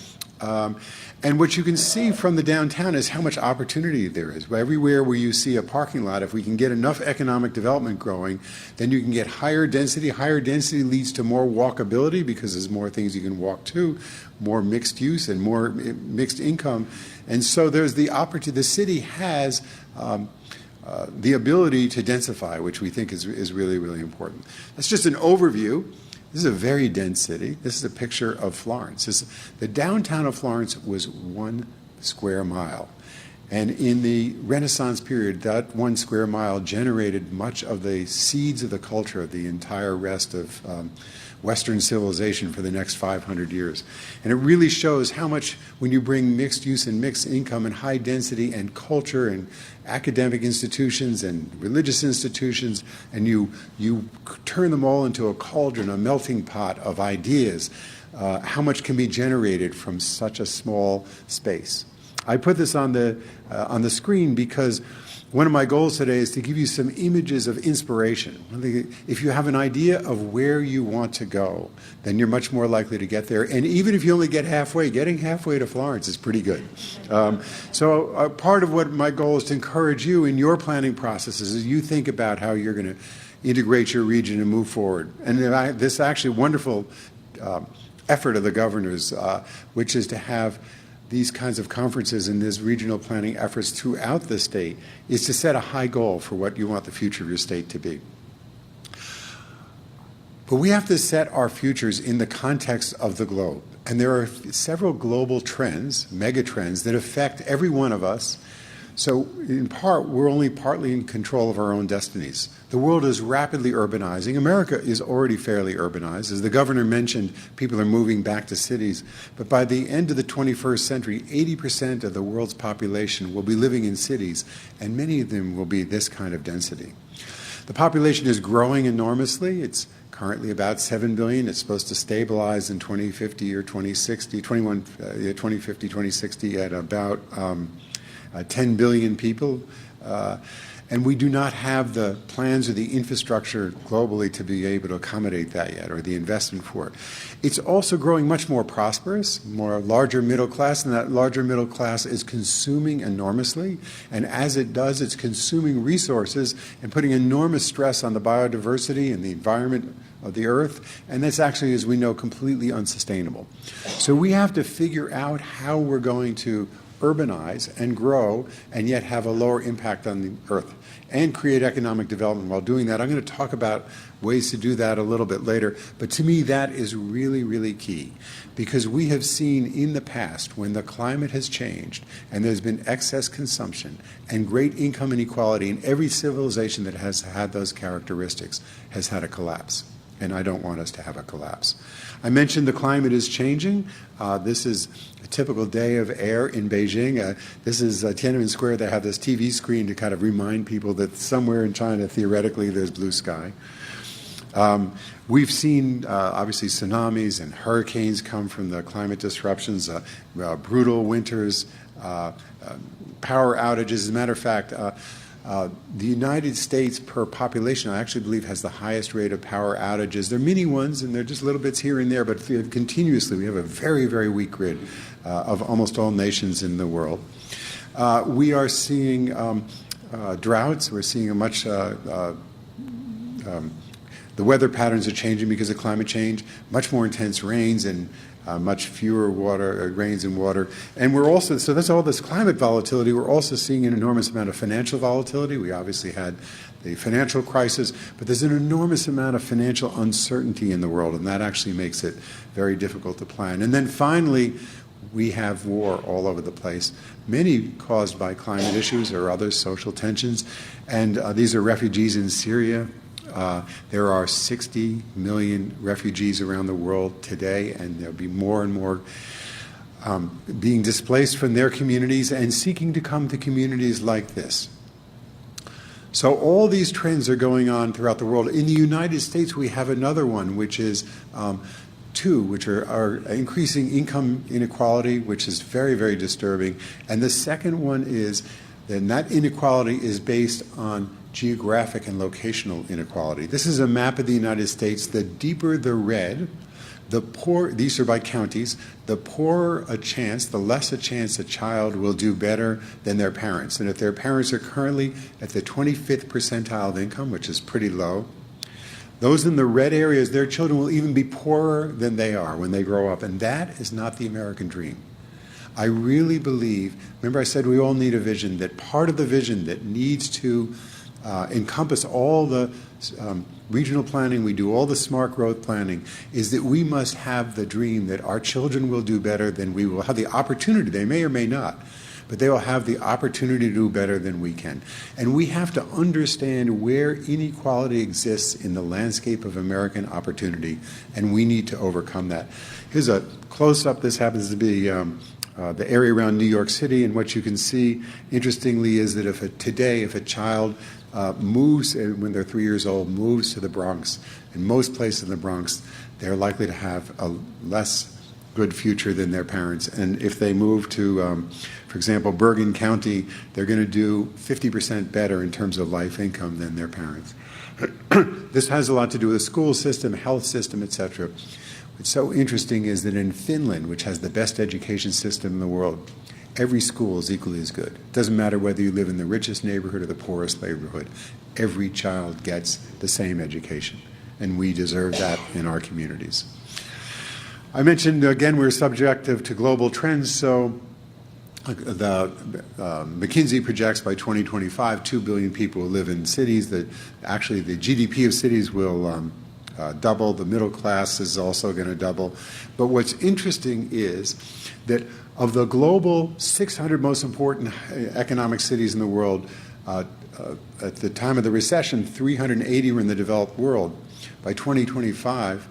And what you can see from the downtown is how much opportunity there is. Everywhere where you see a parking lot, if we can get enough economic development growing, then you can get higher density. Higher density leads to more walkability because there's more things you can walk to, more mixed use and more mixed income. And so there's the opportunity. The city has the ability to densify, which we think is really, really important. That's just an overview. This is a very dense city. This is a picture of Florence. The downtown of Florence was 1 square mile. And in the Renaissance period, that 1 square mile generated much of the seeds of the culture of the entire rest of Western civilization for the next 500 years. And it really shows how much, when you bring mixed use and mixed income and high density and culture and academic institutions and religious institutions, and you turn them all into a cauldron, a melting pot of ideas, how much can be generated from such a small space. I put this on the screen because one of my goals today is to give you some images of inspiration. If you have an idea of where you want to go, then you're much more likely to get there. And even if you only get halfway, getting halfway to Florence is pretty good. So part of what my goal is to encourage you in your planning processes as you think about how you're going to integrate your region and move forward. And this actually wonderful effort of the governors, which is to have these kinds of conferences and these regional planning efforts throughout the state, is to set a high goal for what you want the future of your state to be. But we have to set our futures in the context of the globe. And there are several global trends, mega trends, that affect every one of us. So in part, we're only partly in control of our own destinies. The world is rapidly urbanizing. America is already fairly urbanized. As the governor mentioned, people are moving back to cities. But by the end of the 21st century, 80% of the world's population will be living in cities, and many of them will be this kind of density. The population is growing enormously. It's currently about 7 billion. It's supposed to stabilize in 2050 or 2060, 2050, 2060 at about 10 billion people. And we do not have the plans or the infrastructure globally to be able to accommodate that yet, or the investment for it. It's also growing much more prosperous, more larger middle class, and that larger middle class is consuming enormously. And as it does, it's consuming resources and putting enormous stress on the biodiversity and the environment of the earth. And that's actually, as we know, completely unsustainable. So we have to figure out how we're going to urbanize and grow and yet have a lower impact on the earth and create economic development while doing that. I'm going to talk about ways to do that a little bit later, but to me that is really, really key, because we have seen in the past when the climate has changed and there's been excess consumption and great income inequality, and every civilization that has had those characteristics has had a collapse. And I don't want us to have a collapse. I mentioned the climate is changing. This is a typical day of air in Beijing. This is Tiananmen Square. They have this TV screen to kind of remind people that somewhere in China, theoretically, there's blue sky. We've seen, obviously, tsunamis and hurricanes come from the climate disruptions, brutal winters, power outages. As a matter of fact, the United States per population, I actually believe, has the highest rate of power outages. There are many ones, and they're just little bits here and there, but continuously we have a very, very weak grid of almost all nations in the world. We are seeing droughts. We're seeing a much the weather patterns are changing because of climate change, much more intense rains and much fewer rains and water. And we're also, so that's all this climate volatility. We're also seeing an enormous amount of financial volatility. We obviously had the financial crisis, but there's an enormous amount of financial uncertainty in the world, and that actually makes it very difficult to plan. And then finally, we have war all over the place, many caused by climate issues or other social tensions. And these are refugees in Syria. There are 60 million refugees around the world today, and there'll be more and more being displaced from their communities and seeking to come to communities like this. So all these trends are going on throughout the world. In the United States, we have another one, which is two, which are increasing income inequality, which is very, very disturbing. And the second one is that inequality is based on geographic and locational inequality. This is a map of the United States. The deeper the red, the poor, these are by counties, the poorer a chance, the less a chance a child will do better than their parents. And if their parents are currently at the 25th percentile of income, which is pretty low, those in the red areas, their children will even be poorer than they are when they grow up. And that is not the American dream. I really believe, remember I said we all need a vision, that part of the vision that needs to encompass all the regional planning, we do all the smart growth planning, is that we must have the dream that our children will do better than we will have the opportunity. They may or may not, but they will have the opportunity to do better than we can. And we have to understand where inequality exists in the landscape of American opportunity, and we need to overcome that. Here's a close-up. This happens to be the area around New York City, and what you can see, interestingly, is that if a child moves, when they're 3 years old, moves to the Bronx, in most places in the Bronx, they're likely to have a less good future than their parents. And if they move to, for example, Bergen County, they're going to do 50% better in terms of life income than their parents. This has a lot to do with the school system, health system, etc. What's so interesting is that in Finland, which has the best education system in the world, every school is equally as good. It doesn't matter whether you live in the richest neighborhood or the poorest neighborhood. Every child gets the same education, and we deserve that in our communities. I mentioned, again, we're subjective to global trends, so the McKinsey projects by 2025, 2 billion people will live in cities. That actually the GDP of cities will double. The middle class is also going to double. But what's interesting is that of the global 600 most important economic cities in the world, at the time of the recession, 380 were in the developed world. By 2025,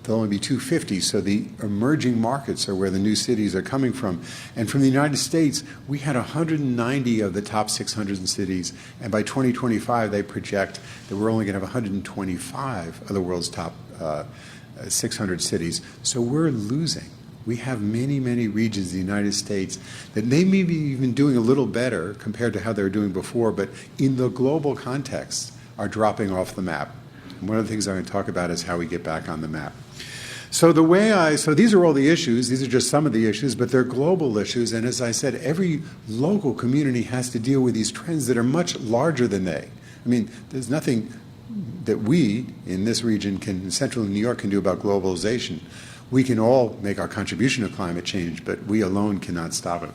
there'll only be 250, so the emerging markets are where the new cities are coming from. And from the United States, we had 190 of the top 600 cities, and by 2025, they project that we're only going to have 125 of the world's top 600 cities. So we're losing. We have many, many regions in the United States that they may be even doing a little better compared to how they were doing before, but in the global context are dropping off the map. And one of the things I'm going to talk about is how we get back on the map. So these are all the issues. These are just some of the issues, but they're global issues. And as I said, every local community has to deal with these trends that are much larger than they. I mean, there's nothing that we in this region in central New York can do about globalization. We can all make our contribution to climate change, but we alone cannot stop it.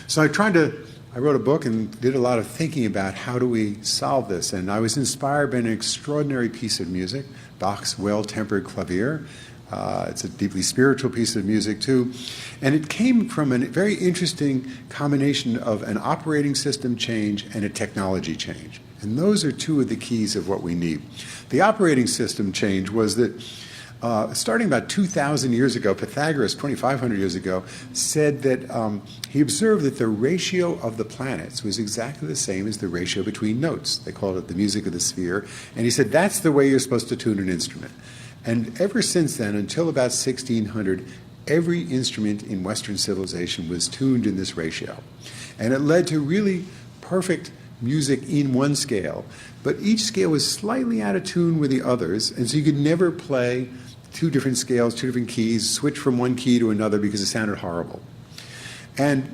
So I wrote a book and did a lot of thinking about how do we solve this. And I was inspired by an extraordinary piece of music, Bach's Well-Tempered Clavier. It's a deeply spiritual piece of music, too. And it came from a very interesting combination of an operating system change and a technology change. And those are two of the keys of what we need. The operating system change was that starting about 2,000 years ago, Pythagoras, 2,500 years ago, said that he observed that the ratio of the planets was exactly the same as the ratio between notes. They called it the music of the sphere. And he said, that's the way you're supposed to tune an instrument. And ever since then, until about 1600, every instrument in Western civilization was tuned in this ratio. And it led to really perfect music in one scale. But each scale was slightly out of tune with the others, and so you could never play two different scales, two different keys, switch from one key to another because it sounded horrible.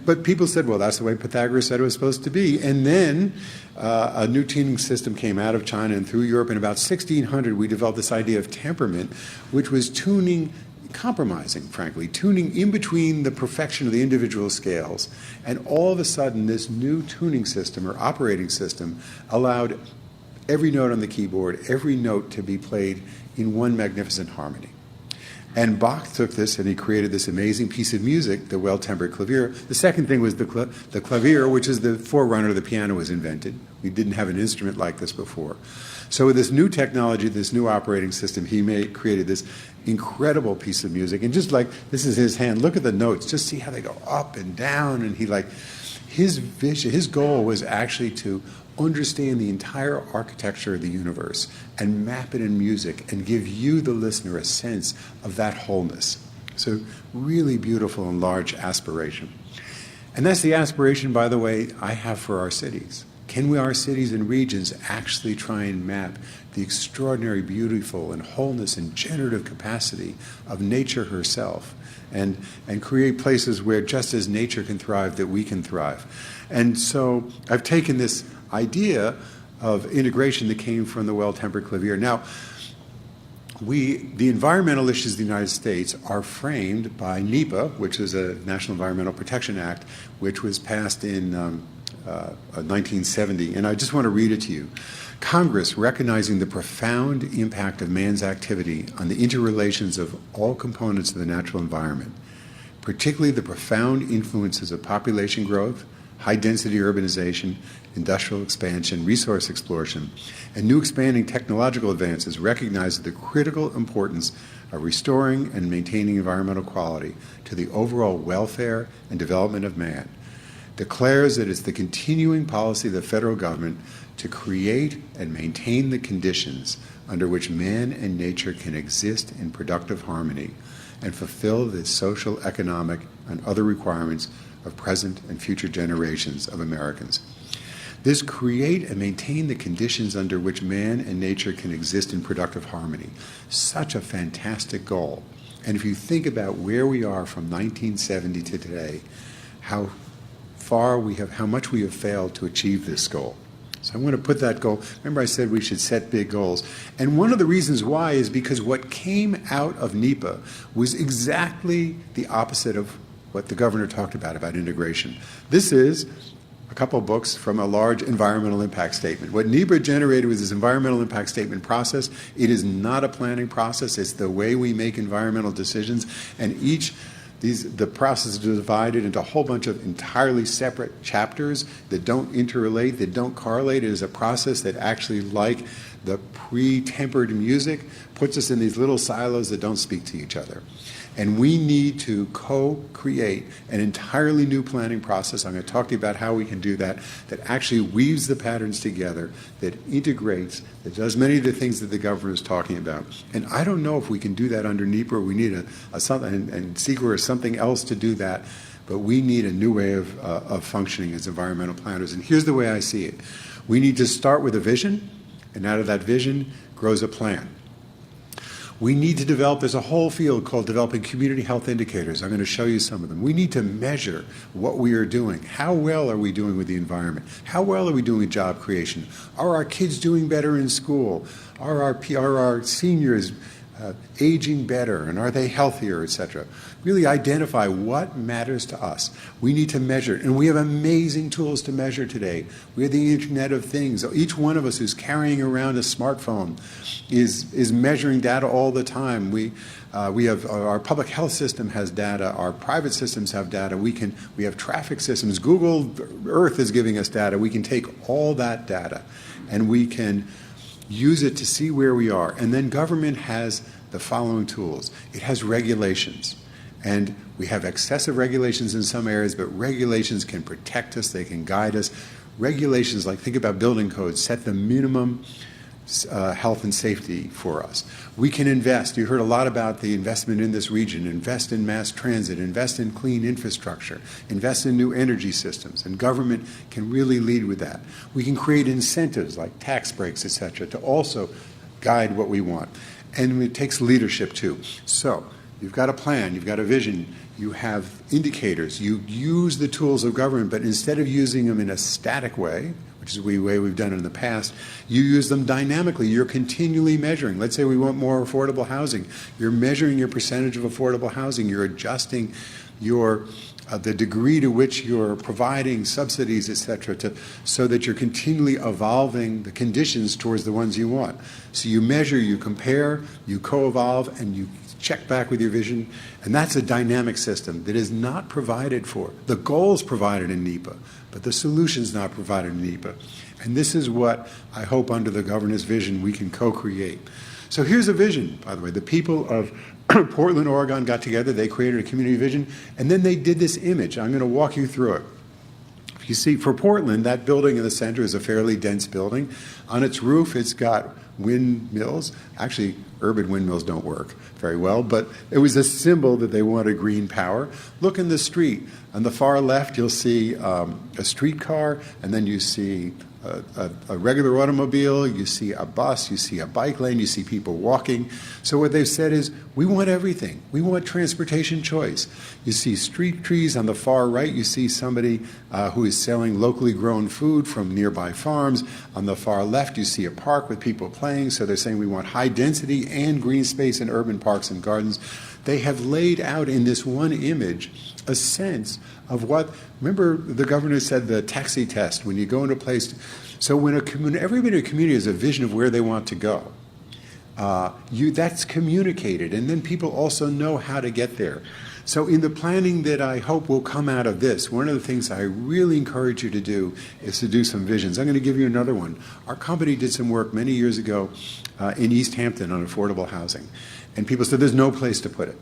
But people said, well, that's the way Pythagoras said it was supposed to be. And then a new tuning system came out of China and through Europe. In about 1600, we developed this idea of temperament, which was compromising, frankly, tuning in between the perfection of the individual scales. And all of a sudden, this new tuning system or operating system allowed every note on the keyboard, every note to be played in one magnificent harmony. And Bach took this and he created this amazing piece of music, the Well-Tempered Clavier. The second thing was the clavier, which is the forerunner of the piano, was invented. We didn't have an instrument like this before. So with this new technology, this new operating system, he created this incredible piece of music. And just like, this is his hand, look at the notes, just see how they go up and down. And his vision, his goal was actually to understand the entire architecture of the universe and map it in music and give you, the listener, a sense of that wholeness. So really beautiful and large aspiration. And that's the aspiration, by the way, I have for our cities. Can our cities and regions actually try and map the extraordinary, beautiful, and wholeness and generative capacity of nature herself and create places where just as nature can thrive, that we can thrive? And so I've taken this idea of integration that came from the Well-Tempered Clavier. Now, the environmental issues of the United States are framed by NEPA, which is a National Environmental Protection Act, which was passed in 1970. And I just want to read it to you. Congress, recognizing the profound impact of man's activity on the interrelations of all components of the natural environment, particularly the profound influences of population growth, high-density urbanization, industrial expansion, resource exploration, and new expanding technological advances, recognize the critical importance of restoring and maintaining environmental quality to the overall welfare and development of man, declares that it's the continuing policy of the federal government to create and maintain the conditions under which man and nature can exist in productive harmony and fulfill the social, economic, and other requirements of present and future generations of Americans. This create and maintain the conditions under which man and nature can exist in productive harmony. Such a fantastic goal. And if you think about where we are from 1970 to today, how much we have failed to achieve this goal. So I want to put that goal. Remember I said we should set big goals. And one of the reasons why is because what came out of NEPA was exactly the opposite of what the governor talked about integration. This is a couple of books from a large environmental impact statement. What NEPA generated was this environmental impact statement process. It is not a planning process. It's the way we make environmental decisions. And the process is divided into a whole bunch of entirely separate chapters that don't interrelate, that don't correlate. It is a process that actually, like the pre-tempered music, puts us in these little silos that don't speak to each other. And we need to co-create an entirely new planning process. I'm going to talk to you about how we can do that, that actually weaves the patterns together, that integrates, that does many of the things that the governor is talking about. And I don't know if we can do that under NEPA, or we need something, and SEQA or something else to do that, but we need a new way of functioning as environmental planners. And here's the way I see it. We need to start with a vision, and out of that vision grows a plan. We need to develop, there's a whole field called developing community health indicators. I'm going to show you some of them. We need to measure what we are doing. How well are we doing with the environment? How well are we doing with job creation? Are our kids doing better in school? Are our seniors aging better, and are they healthier, et cetera? Really identify what matters to us. We need to measure, and we have amazing tools to measure today. We have the Internet of Things. Each one of us who's carrying around a smartphone is measuring data all the time. We have our public health system has data. Our private systems have data. We have traffic systems. Google Earth is giving us data. We can take all that data, and we can use it to see where we are. And then government has the following tools. It has regulations. And we have excessive regulations in some areas, but regulations can protect us, they can guide us. Regulations, like think about building codes, set the minimum health and safety for us. We can invest. You heard a lot about the investment in this region. Invest in mass transit, invest in clean infrastructure, invest in new energy systems, and government can really lead with that. We can create incentives like tax breaks, et cetera, to also guide what we want. And it takes leadership too. So you've got a plan, you've got a vision, you have indicators, you use the tools of government, but instead of using them in a static way, which is the way we've done it in the past, you use them dynamically. You're continually measuring. Let's say we want more affordable housing. You're measuring your percentage of affordable housing. You're adjusting the degree to which you're providing subsidies, et cetera, so that you're continually evolving the conditions towards the ones you want. So you measure, you compare, you co-evolve, and you check back with your vision, and that's a dynamic system that is not provided for. The goal's provided in NEPA, but the solution's not provided in NEPA. And this is what I hope under the governor's vision we can co-create. So here's a vision, by the way. The people of Portland, Oregon got together, they created a community vision, and then they did this image. I'm going to walk you through it. You see, for Portland, that building in the center is a fairly dense building. On its roof, it's got windmills. Actually, urban windmills don't work very well, but it was a symbol that they wanted green power. Look in the street. On the far left, you'll see a streetcar, and then you see a regular automobile, you see a bus, you see a bike lane, you see people walking. So what they've said is, we want everything. We want transportation choice. You see street trees on the far right. You see somebody who is selling locally grown food from nearby farms. On the far left, you see a park with people playing. So they're saying we want high density and green space in urban parks and gardens. They have laid out in this one image a sense of what, remember the governor said the taxi test, when you go into a place, so when everybody in a community has a vision of where they want to go, that's communicated, and then people also know how to get there. So in the planning that I hope will come out of this, one of the things I really encourage you to do is to do some visions. I'm going to give you another one. Our company did some work many years ago in East Hampton on affordable housing, and people said there's no place to put it.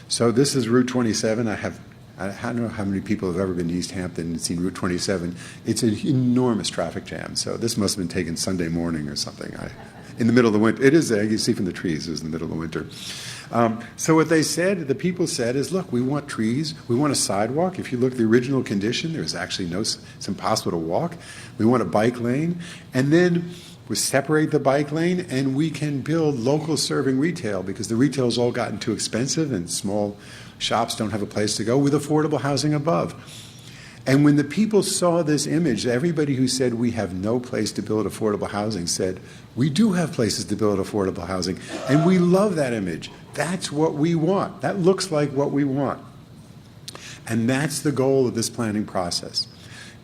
So this is Route 27. I don't know how many people have ever been to East Hampton and seen Route 27. It's an enormous traffic jam. So this must have been taken Sunday morning or something. In the middle of the winter. It is, you can see from the trees, it was in the middle of the winter. So what they said, the people said is, look, we want trees. We want a sidewalk. If you look at the original condition, there's actually it's impossible to walk. We want a bike lane. And then we separate the bike lane, and we can build local serving retail, because the retail's all gotten too expensive and small shops don't have a place to go, with affordable housing above. And when the people saw this image, everybody who said we have no place to build affordable housing said, we do have places to build affordable housing, and we love that image. That's what we want. That looks like what we want. And that's the goal of this planning process.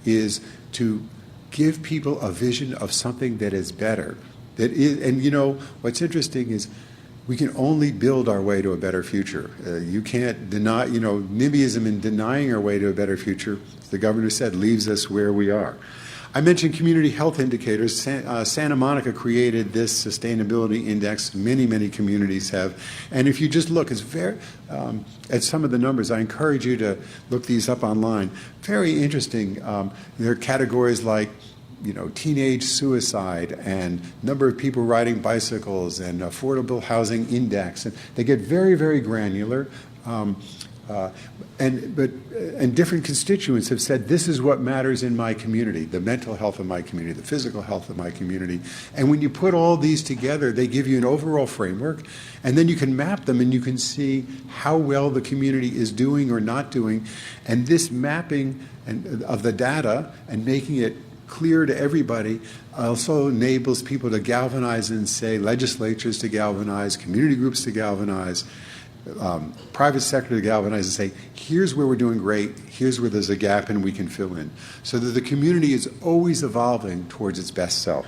is to give people a vision of something that is better. That is, and you know, what's interesting is we can only build our way to a better future. You can't deny, you know, NIMBYism in denying our way to a better future, as the governor said, leaves us where we are. I mentioned community health indicators. Santa Monica created this sustainability index. Many, many communities have. And if you just look, it's very, at some of the numbers, I encourage you to look these up online. Very interesting. There are categories like, you know, teenage suicide and number of people riding bicycles and affordable housing index. And they get very, very granular. And different constituents have said, this is what matters in my community, the mental health of my community, the physical health of my community. And when you put all these together, they give you an overall framework, and then you can map them and you can see how well the community is doing or not doing. And this mapping of the data and making it clear to everybody also enables people to galvanize and say, legislatures to galvanize, community groups to galvanize, private sector to galvanize and say, here's where we're doing great, here's where there's a gap and we can fill in. So that the community is always evolving towards its best self.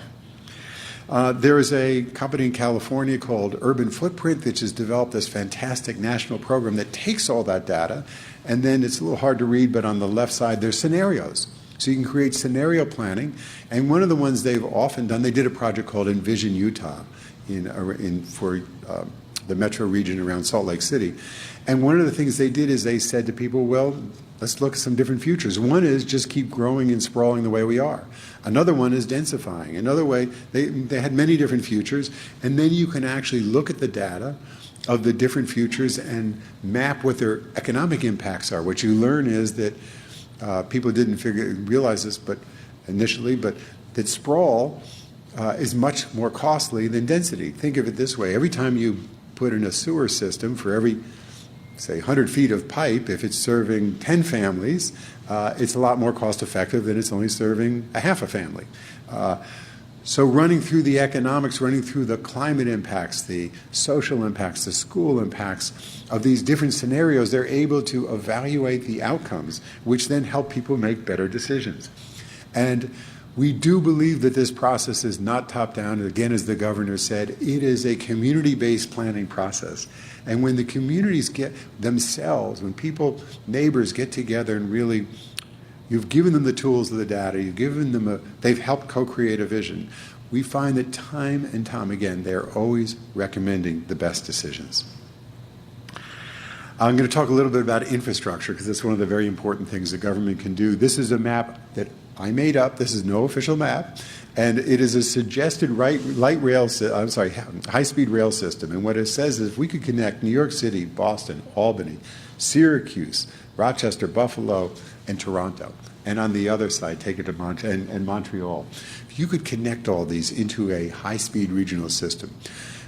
There is a company in California called Urban Footprint which has developed this fantastic national program that takes all that data, and then it's a little hard to read, but on the left side there's scenarios. So you can create scenario planning, and one of the ones they've often done, they did a project called Envision Utah for the metro region around Salt Lake City. And one of the things they did is they said to people, well, let's look at some different futures. One is just keep growing and sprawling the way we are. Another one is densifying. Another way, they had many different futures, and then you can actually look at the data of the different futures and map what their economic impacts are. What you learn is that people didn't realize this initially, but that sprawl is much more costly than density. Think of it this way. Every time you put in a sewer system, for every, say, 100 feet of pipe, if it's serving 10 families, it's a lot more cost effective than it's only serving a half a family. So running through the economics, running through the climate impacts, the social impacts, the school impacts of these different scenarios, they're able to evaluate the outcomes, which then help people make better decisions. And we do believe that this process is not top-down. Again, as the governor said, it is a community-based planning process. And when the communities get themselves, when people, neighbors get together and really, you've given them the tools of the data, you've given them they've helped co-create a vision, we find that time and time again, they're always recommending the best decisions. I'm going to talk a little bit about infrastructure because it's one of the very important things the government can do. This is a map that I made up. This is no official map, and it is a suggested high-speed rail system. And what it says is if we could connect New York City, Boston, Albany, Syracuse, Rochester, Buffalo, and Toronto, and on the other side, take it to Montreal. If you could connect all these into a high-speed regional system.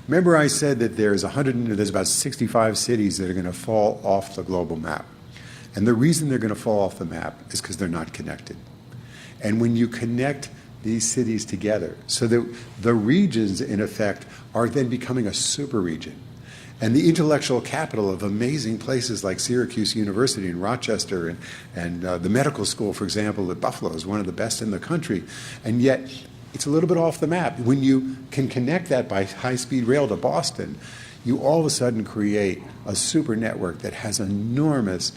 Remember I said that there's about 65 cities that are going to fall off the global map. And the reason they're going to fall off the map is because they're not connected. And when you connect these cities together, so that the regions, in effect, are then becoming a super region. And the intellectual capital of amazing places like Syracuse University and Rochester and the medical school, for example, at Buffalo is one of the best in the country. And yet, it's a little bit off the map. When you can connect that by high-speed rail to Boston, you all of a sudden create a super network that has enormous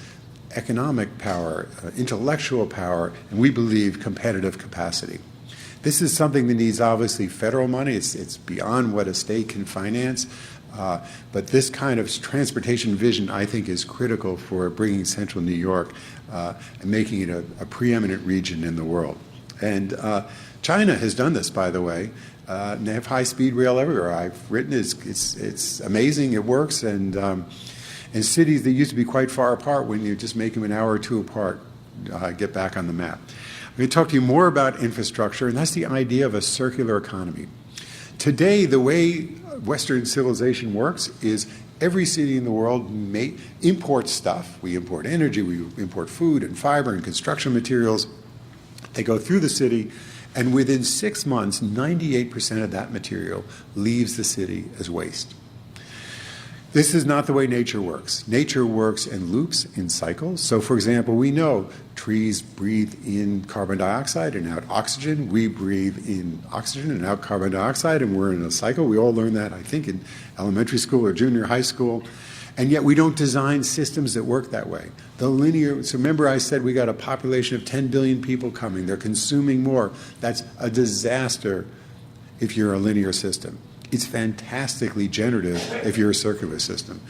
economic power, intellectual power, and we believe competitive capacity. This is something that needs obviously federal money. It's beyond what a state can finance. But this kind of transportation vision, I think, is critical for bringing central New York and making it a preeminent region in the world. And China has done this, by the way. They have high-speed rail everywhere. I've written it's amazing. It works, and cities that used to be quite far apart, when you just make them an hour or two apart, get back on the map. I'm going to talk to you more about infrastructure, and that's the idea of a circular economy. Today, the way Western civilization works is every city in the world imports stuff. We import energy, we import food and fiber and construction materials. They go through the city, and within 6 months, 98% of that material leaves the city as waste. This is not the way nature works. Nature works in loops, in cycles. So, for example, we know trees breathe in carbon dioxide and out oxygen. We breathe in oxygen and out carbon dioxide, and we're in a cycle. We all learned that, I think, in elementary school or junior high school. And yet we don't design systems that work that way. So remember I said we got a population of 10 billion people coming. They're consuming more. That's a disaster if you're a linear system. It's fantastically generative if you're a circular system.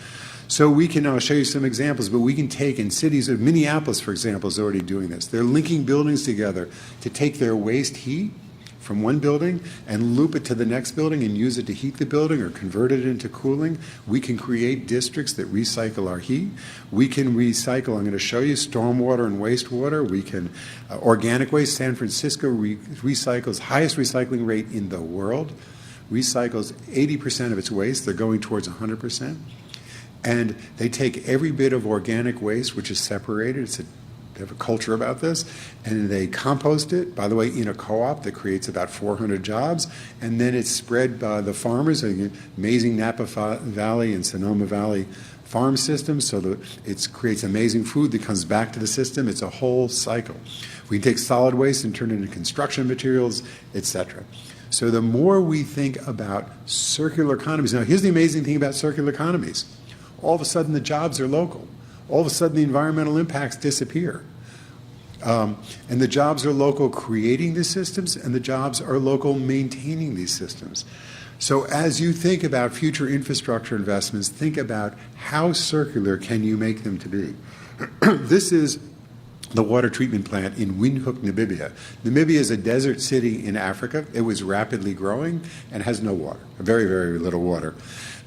So we can, I'll show you some examples, but we can take in cities, Minneapolis, for example, is already doing this. They're linking buildings together to take their waste heat from one building and loop it to the next building and use it to heat the building or convert it into cooling. We can create districts that recycle our heat. We can recycle, I'm going to show you, stormwater and wastewater. We can, organic waste, San Francisco recycles, highest recycling rate in the world. Recycles 80% of its waste. They're going towards 100%. And they take every bit of organic waste, which is separated. They have a culture about this. And they compost it, by the way, in a co-op that creates about 400 jobs. And then it's spread by the farmers, amazing Napa Valley and Sonoma Valley farm systems, so that it creates amazing food that comes back to the system. It's a whole cycle. We take solid waste and turn it into construction materials, etc. So the more we think about circular economies, now here's the amazing thing about circular economies. All of a sudden the jobs are local. All of a sudden the environmental impacts disappear. And the jobs are local creating these systems, and the jobs are local maintaining these systems. So as you think about future infrastructure investments, think about how circular can you make them to be. This is the water treatment plant in Windhoek, Namibia. Namibia is a desert city in Africa. It was rapidly growing and has no water, very, very little water.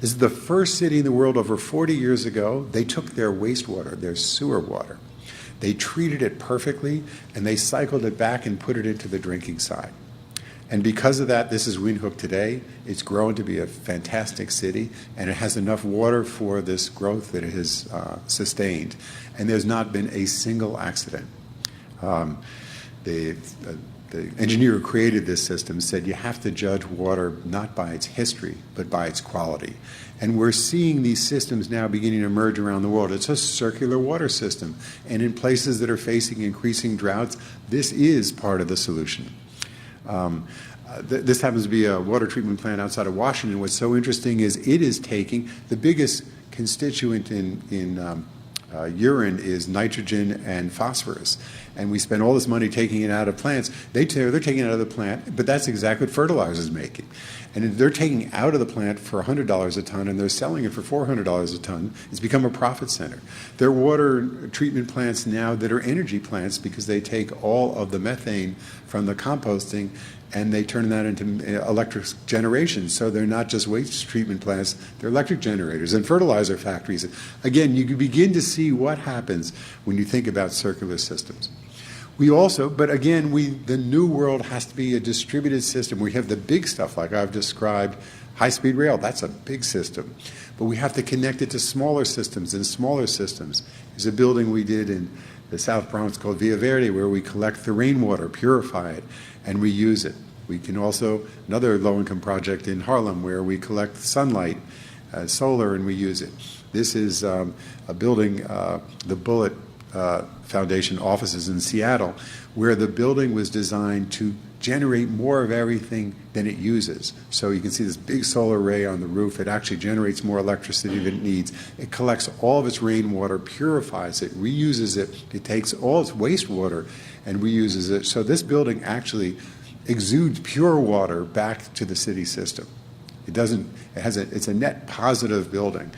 This is the first city in the world over 40 years ago. They took their wastewater, their sewer water. They treated it perfectly, and they cycled it back and put it into the drinking side. And because of that, this is Windhoek today. It's grown to be a fantastic city, and it has enough water for this growth that it has sustained. And there's not been a single accident. The engineer who created this system said you have to judge water not by its history, but by its quality. And we're seeing these systems now beginning to emerge around the world. It's a circular water system. And in places that are facing increasing droughts, this is part of the solution. This happens to be a water treatment plant outside of Washington. What's so interesting is it is taking the biggest constituent in urine is nitrogen and phosphorus. And we spend all this money taking it out of plants. They're taking it out of the plant, but that's exactly what fertilizer is making. And they're taking it out of the plant for $100 a ton, and they're selling it for $400 a ton. It's become a profit center. There are water treatment plants now that are energy plants because they take all of the methane from the composting and they turn that into electric generation. So they're not just waste treatment plants, they're electric generators and fertilizer factories. Again, you can begin to see what happens when you think about circular systems. We also, but again, the new world has to be a distributed system. We have the big stuff like I've described, high-speed rail, that's a big system. But we have to connect it to smaller systems and smaller systems. There's a building we did in the South Bronx called Villa Verde where we collect the rainwater, purify it, and reuse it. We can also, another low-income project in Harlem where we collect sunlight, solar, and reuse it. This is a building, the Bullitt Foundation offices in Seattle, where the building was designed to generate more of everything than it uses. So you can see this big solar array on the roof. It actually generates more electricity than it needs. It collects all of its rainwater, purifies it, reuses it. It takes all its wastewater and reuses it. So this building actually exudes pure water back to the city system. It's a net positive building.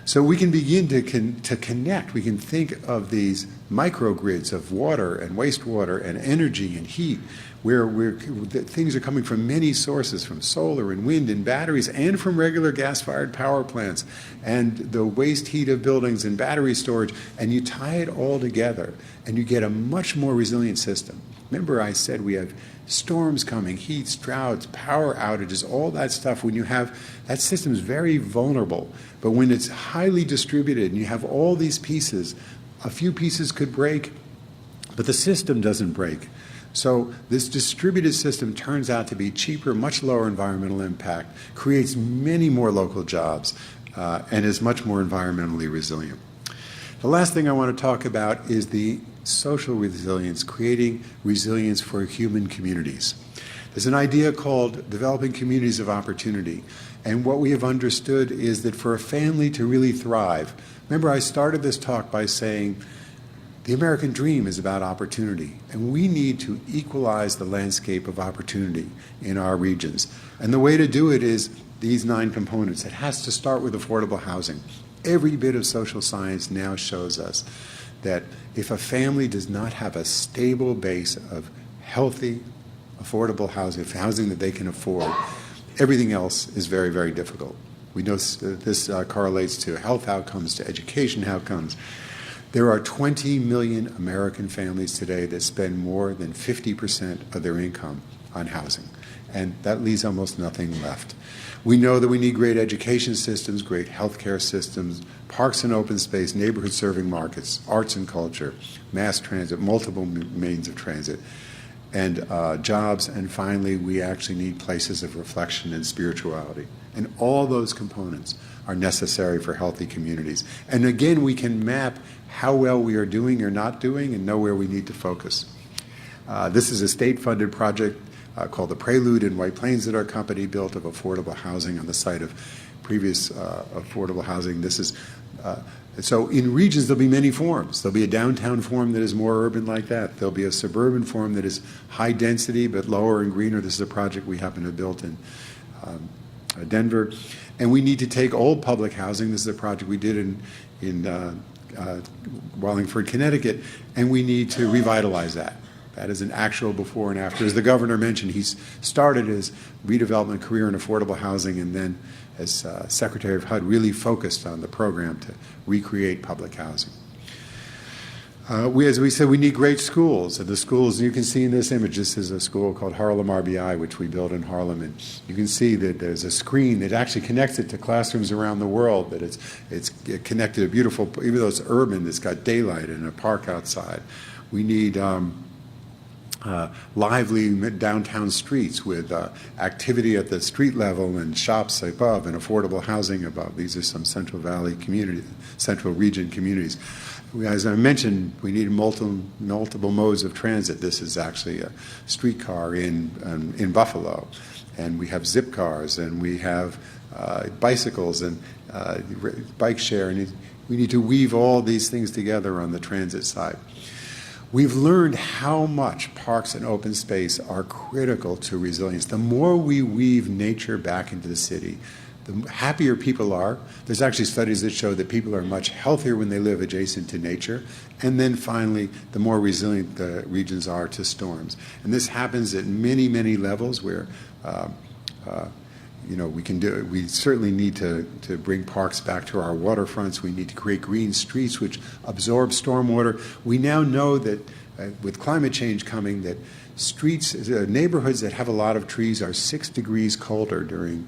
So we can begin to connect. We can think of these microgrids of water and wastewater and energy and heat where things are coming from many sources, from solar and wind and batteries and from regular gas-fired power plants and the waste heat of buildings and battery storage, and you tie it all together and you get a much more resilient system. Remember I said we have storms coming, heats, droughts, power outages, all that stuff. When you have, that system is very vulnerable. But when it's highly distributed and you have all these pieces, a few pieces could break, but the system doesn't break. So this distributed system turns out to be cheaper, much lower environmental impact, creates many more local jobs, and is much more environmentally resilient. The last thing I want to talk about is the social resilience, creating resilience for human communities. There's an idea called developing communities of opportunity. And what we have understood is that for a family to really thrive, remember I started this talk by saying the American dream is about opportunity, and we need to equalize the landscape of opportunity in our regions. And the way to do it is these 9 components. It has to start with affordable housing. Every bit of social science now shows us that if a family does not have a stable base of healthy, affordable housing that they can afford, everything else is very, very difficult. We know this correlates to health outcomes, to education outcomes. There are 20 million American families today that spend more than 50% of their income on housing, and that leaves almost nothing left. We know that we need great education systems, great healthcare systems, parks and open space, neighborhood-serving markets, arts and culture, mass transit, multiple means of transit, and jobs, and finally, we actually need places of reflection and spirituality. And all those components are necessary for healthy communities. And again, we can map how well we are doing or not doing and know where we need to focus. This is a state-funded project called The Prelude in White Plains that our company built of affordable housing on the site of previous affordable housing. This is so in regions, there'll be many forms. There'll be a downtown form that is more urban like that. There'll be a suburban form that is high density but lower and greener. This is a project we happen to have built in Denver. And we need to take old public housing. This is a project we did in Wallingford, Connecticut, and we need to revitalize that. That is an actual before and after. As the governor mentioned, he's started his redevelopment career in affordable housing, and then as Secretary of HUD really focused on the program to recreate public housing. As we said, we need great schools. And the schools you can see in this image, this is a school called Harlem RBI, which we built in Harlem. And you can see that there's a screen that actually connects it to classrooms around the world, that it's connected a beautiful, even though it's urban, it's got daylight and a park outside. We need lively downtown streets with activity at the street level and shops above and affordable housing above. These are some Central Valley community, Central region communities. As I mentioned, we need multiple modes of transit. This is actually a streetcar in Buffalo, and we have zip cars, and we have bicycles and bike share, and we need to weave all these things together on the transit side. We've learned how much parks and open space are critical to resilience. The more we weave nature back into the city, the happier people are. There's actually studies that show that people are much healthier when they live adjacent to nature. And then finally, the more resilient the regions are to storms. And this happens at many, many levels where we certainly need to bring parks back to our waterfronts. We need to create green streets which absorb stormwater. We now know that with climate change coming, that neighborhoods that have a lot of trees are 6 degrees cooler during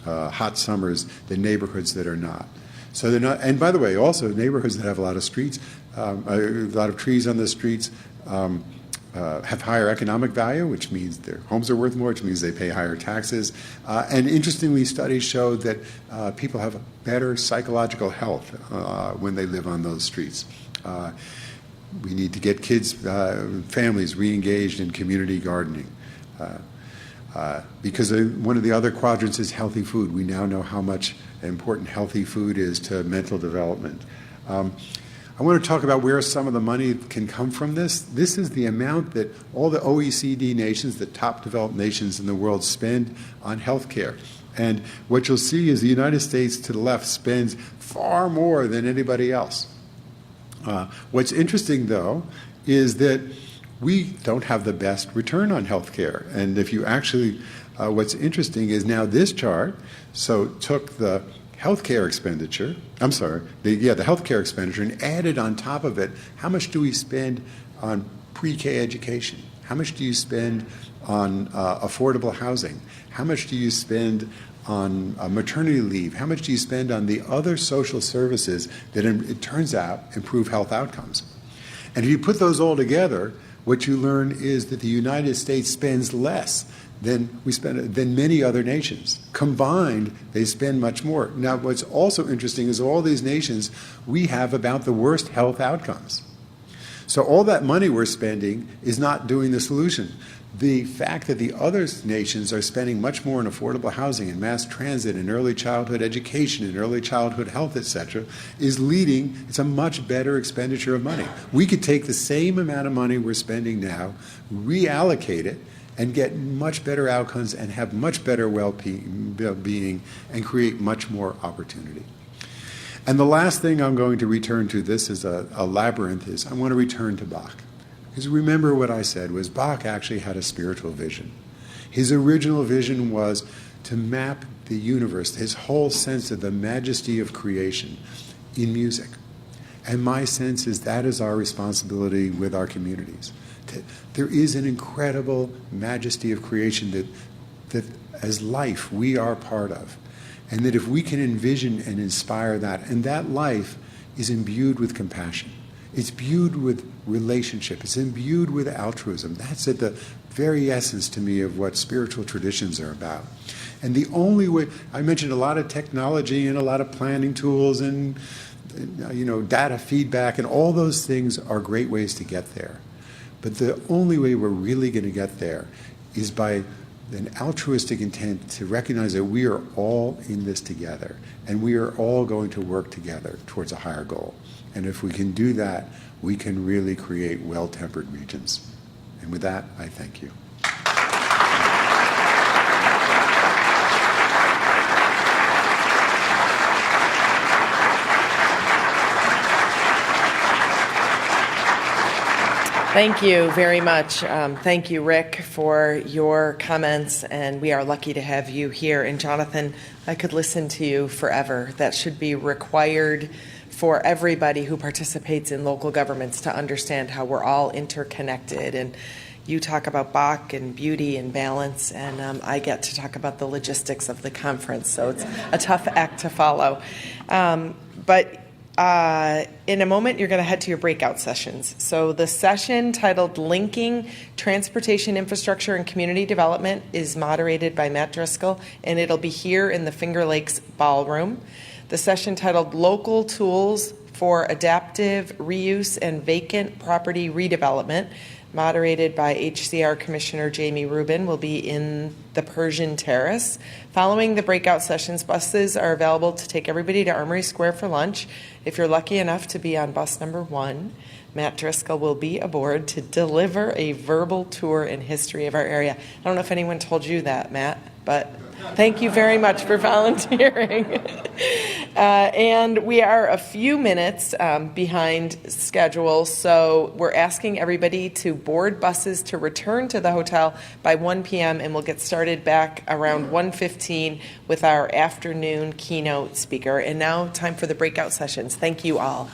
hot summers than neighborhoods that are not. So they're not. And by the way, also neighborhoods that have a lot of streets, a lot of trees on the streets. Have higher economic value, which means their homes are worth more, which means they pay higher taxes. And interestingly, studies show that people have better psychological health when they live on those streets. We need to get kids, families re-engaged in community gardening. Because one of the other quadrants is healthy food. We now know how much important healthy food is to mental development. I want to talk about where some of the money can come from this. This is the amount that all the OECD nations, the top developed nations in the world, spend on health care. And what you'll see is the United States to the left spends far more than anybody else. What's interesting, though, is that we don't have the best return on health care. And if you actually, what's interesting is now this chart, took the healthcare expenditure, the healthcare expenditure, and added on top of it, how much do we spend on pre-K education? How much do you spend on affordable housing? How much do you spend on maternity leave? How much do you spend on the other social services that, it turns out, improve health outcomes? And if you put those all together, what you learn is that the United States spends less than many other nations. Combined, they spend much more. Now, what's also interesting is all these nations, we have about the worst health outcomes. So all that money we're spending is not doing the solution. The fact that the other nations are spending much more on affordable housing and mass transit and early childhood education and early childhood health, etc., is leading, it's a much better expenditure of money. We could take the same amount of money we're spending now, reallocate it, and get much better outcomes and have much better well-being and create much more opportunity. And the last thing I'm going to return to, this is a labyrinth, is I want to return to Bach. Because remember what I said was Bach actually had a spiritual vision. His original vision was to map the universe, his whole sense of the majesty of creation in music. And my sense is that is our responsibility with our communities. There is an incredible majesty of creation that as life we are part of. And that if we can envision and inspire that, and that life is imbued with compassion, it's imbued with relationship, it's imbued with altruism. That's at the very essence to me of what spiritual traditions are about. And the only way, I mentioned a lot of technology and a lot of planning tools and data feedback, and all those things are great ways to get there. But the only way we're really going to get there is by an altruistic intent to recognize that we are all in this together and we are all going to work together towards a higher goal. And if we can do that, we can really create well-tempered regions. And with that, I thank you. Thank you very much. Thank you, Rick, for your comments, and we are lucky to have you here. And Jonathan, I could listen to you forever. That should be required for everybody who participates in local governments to understand how we're all interconnected. And you talk about Bach and beauty and balance, and I get to talk about the logistics of the conference, so it's a tough act to follow. But in a moment, you're going to head to your breakout sessions. So the session titled Linking Transportation Infrastructure and Community Development is moderated by Matt Driscoll, and it'll be here in the Finger Lakes Ballroom. The session titled Local Tools for Adaptive Reuse and Vacant Property Redevelopment, moderated by HCR Commissioner Jamie Rubin, will be in the Persian Terrace. Following the breakout sessions, buses are available to take everybody to Armory Square for lunch. If you're lucky enough to be on bus number 1, Matt Driscoll will be aboard to deliver a verbal tour and history of our area. I don't know if anyone told you that, Matt, but thank you very much for volunteering. And we are a few minutes behind schedule, so we're asking everybody to board buses to return to the hotel by 1 p.m., and we'll get started back around 1:15 with our afternoon keynote speaker. And now, time for the breakout sessions. Thank you all.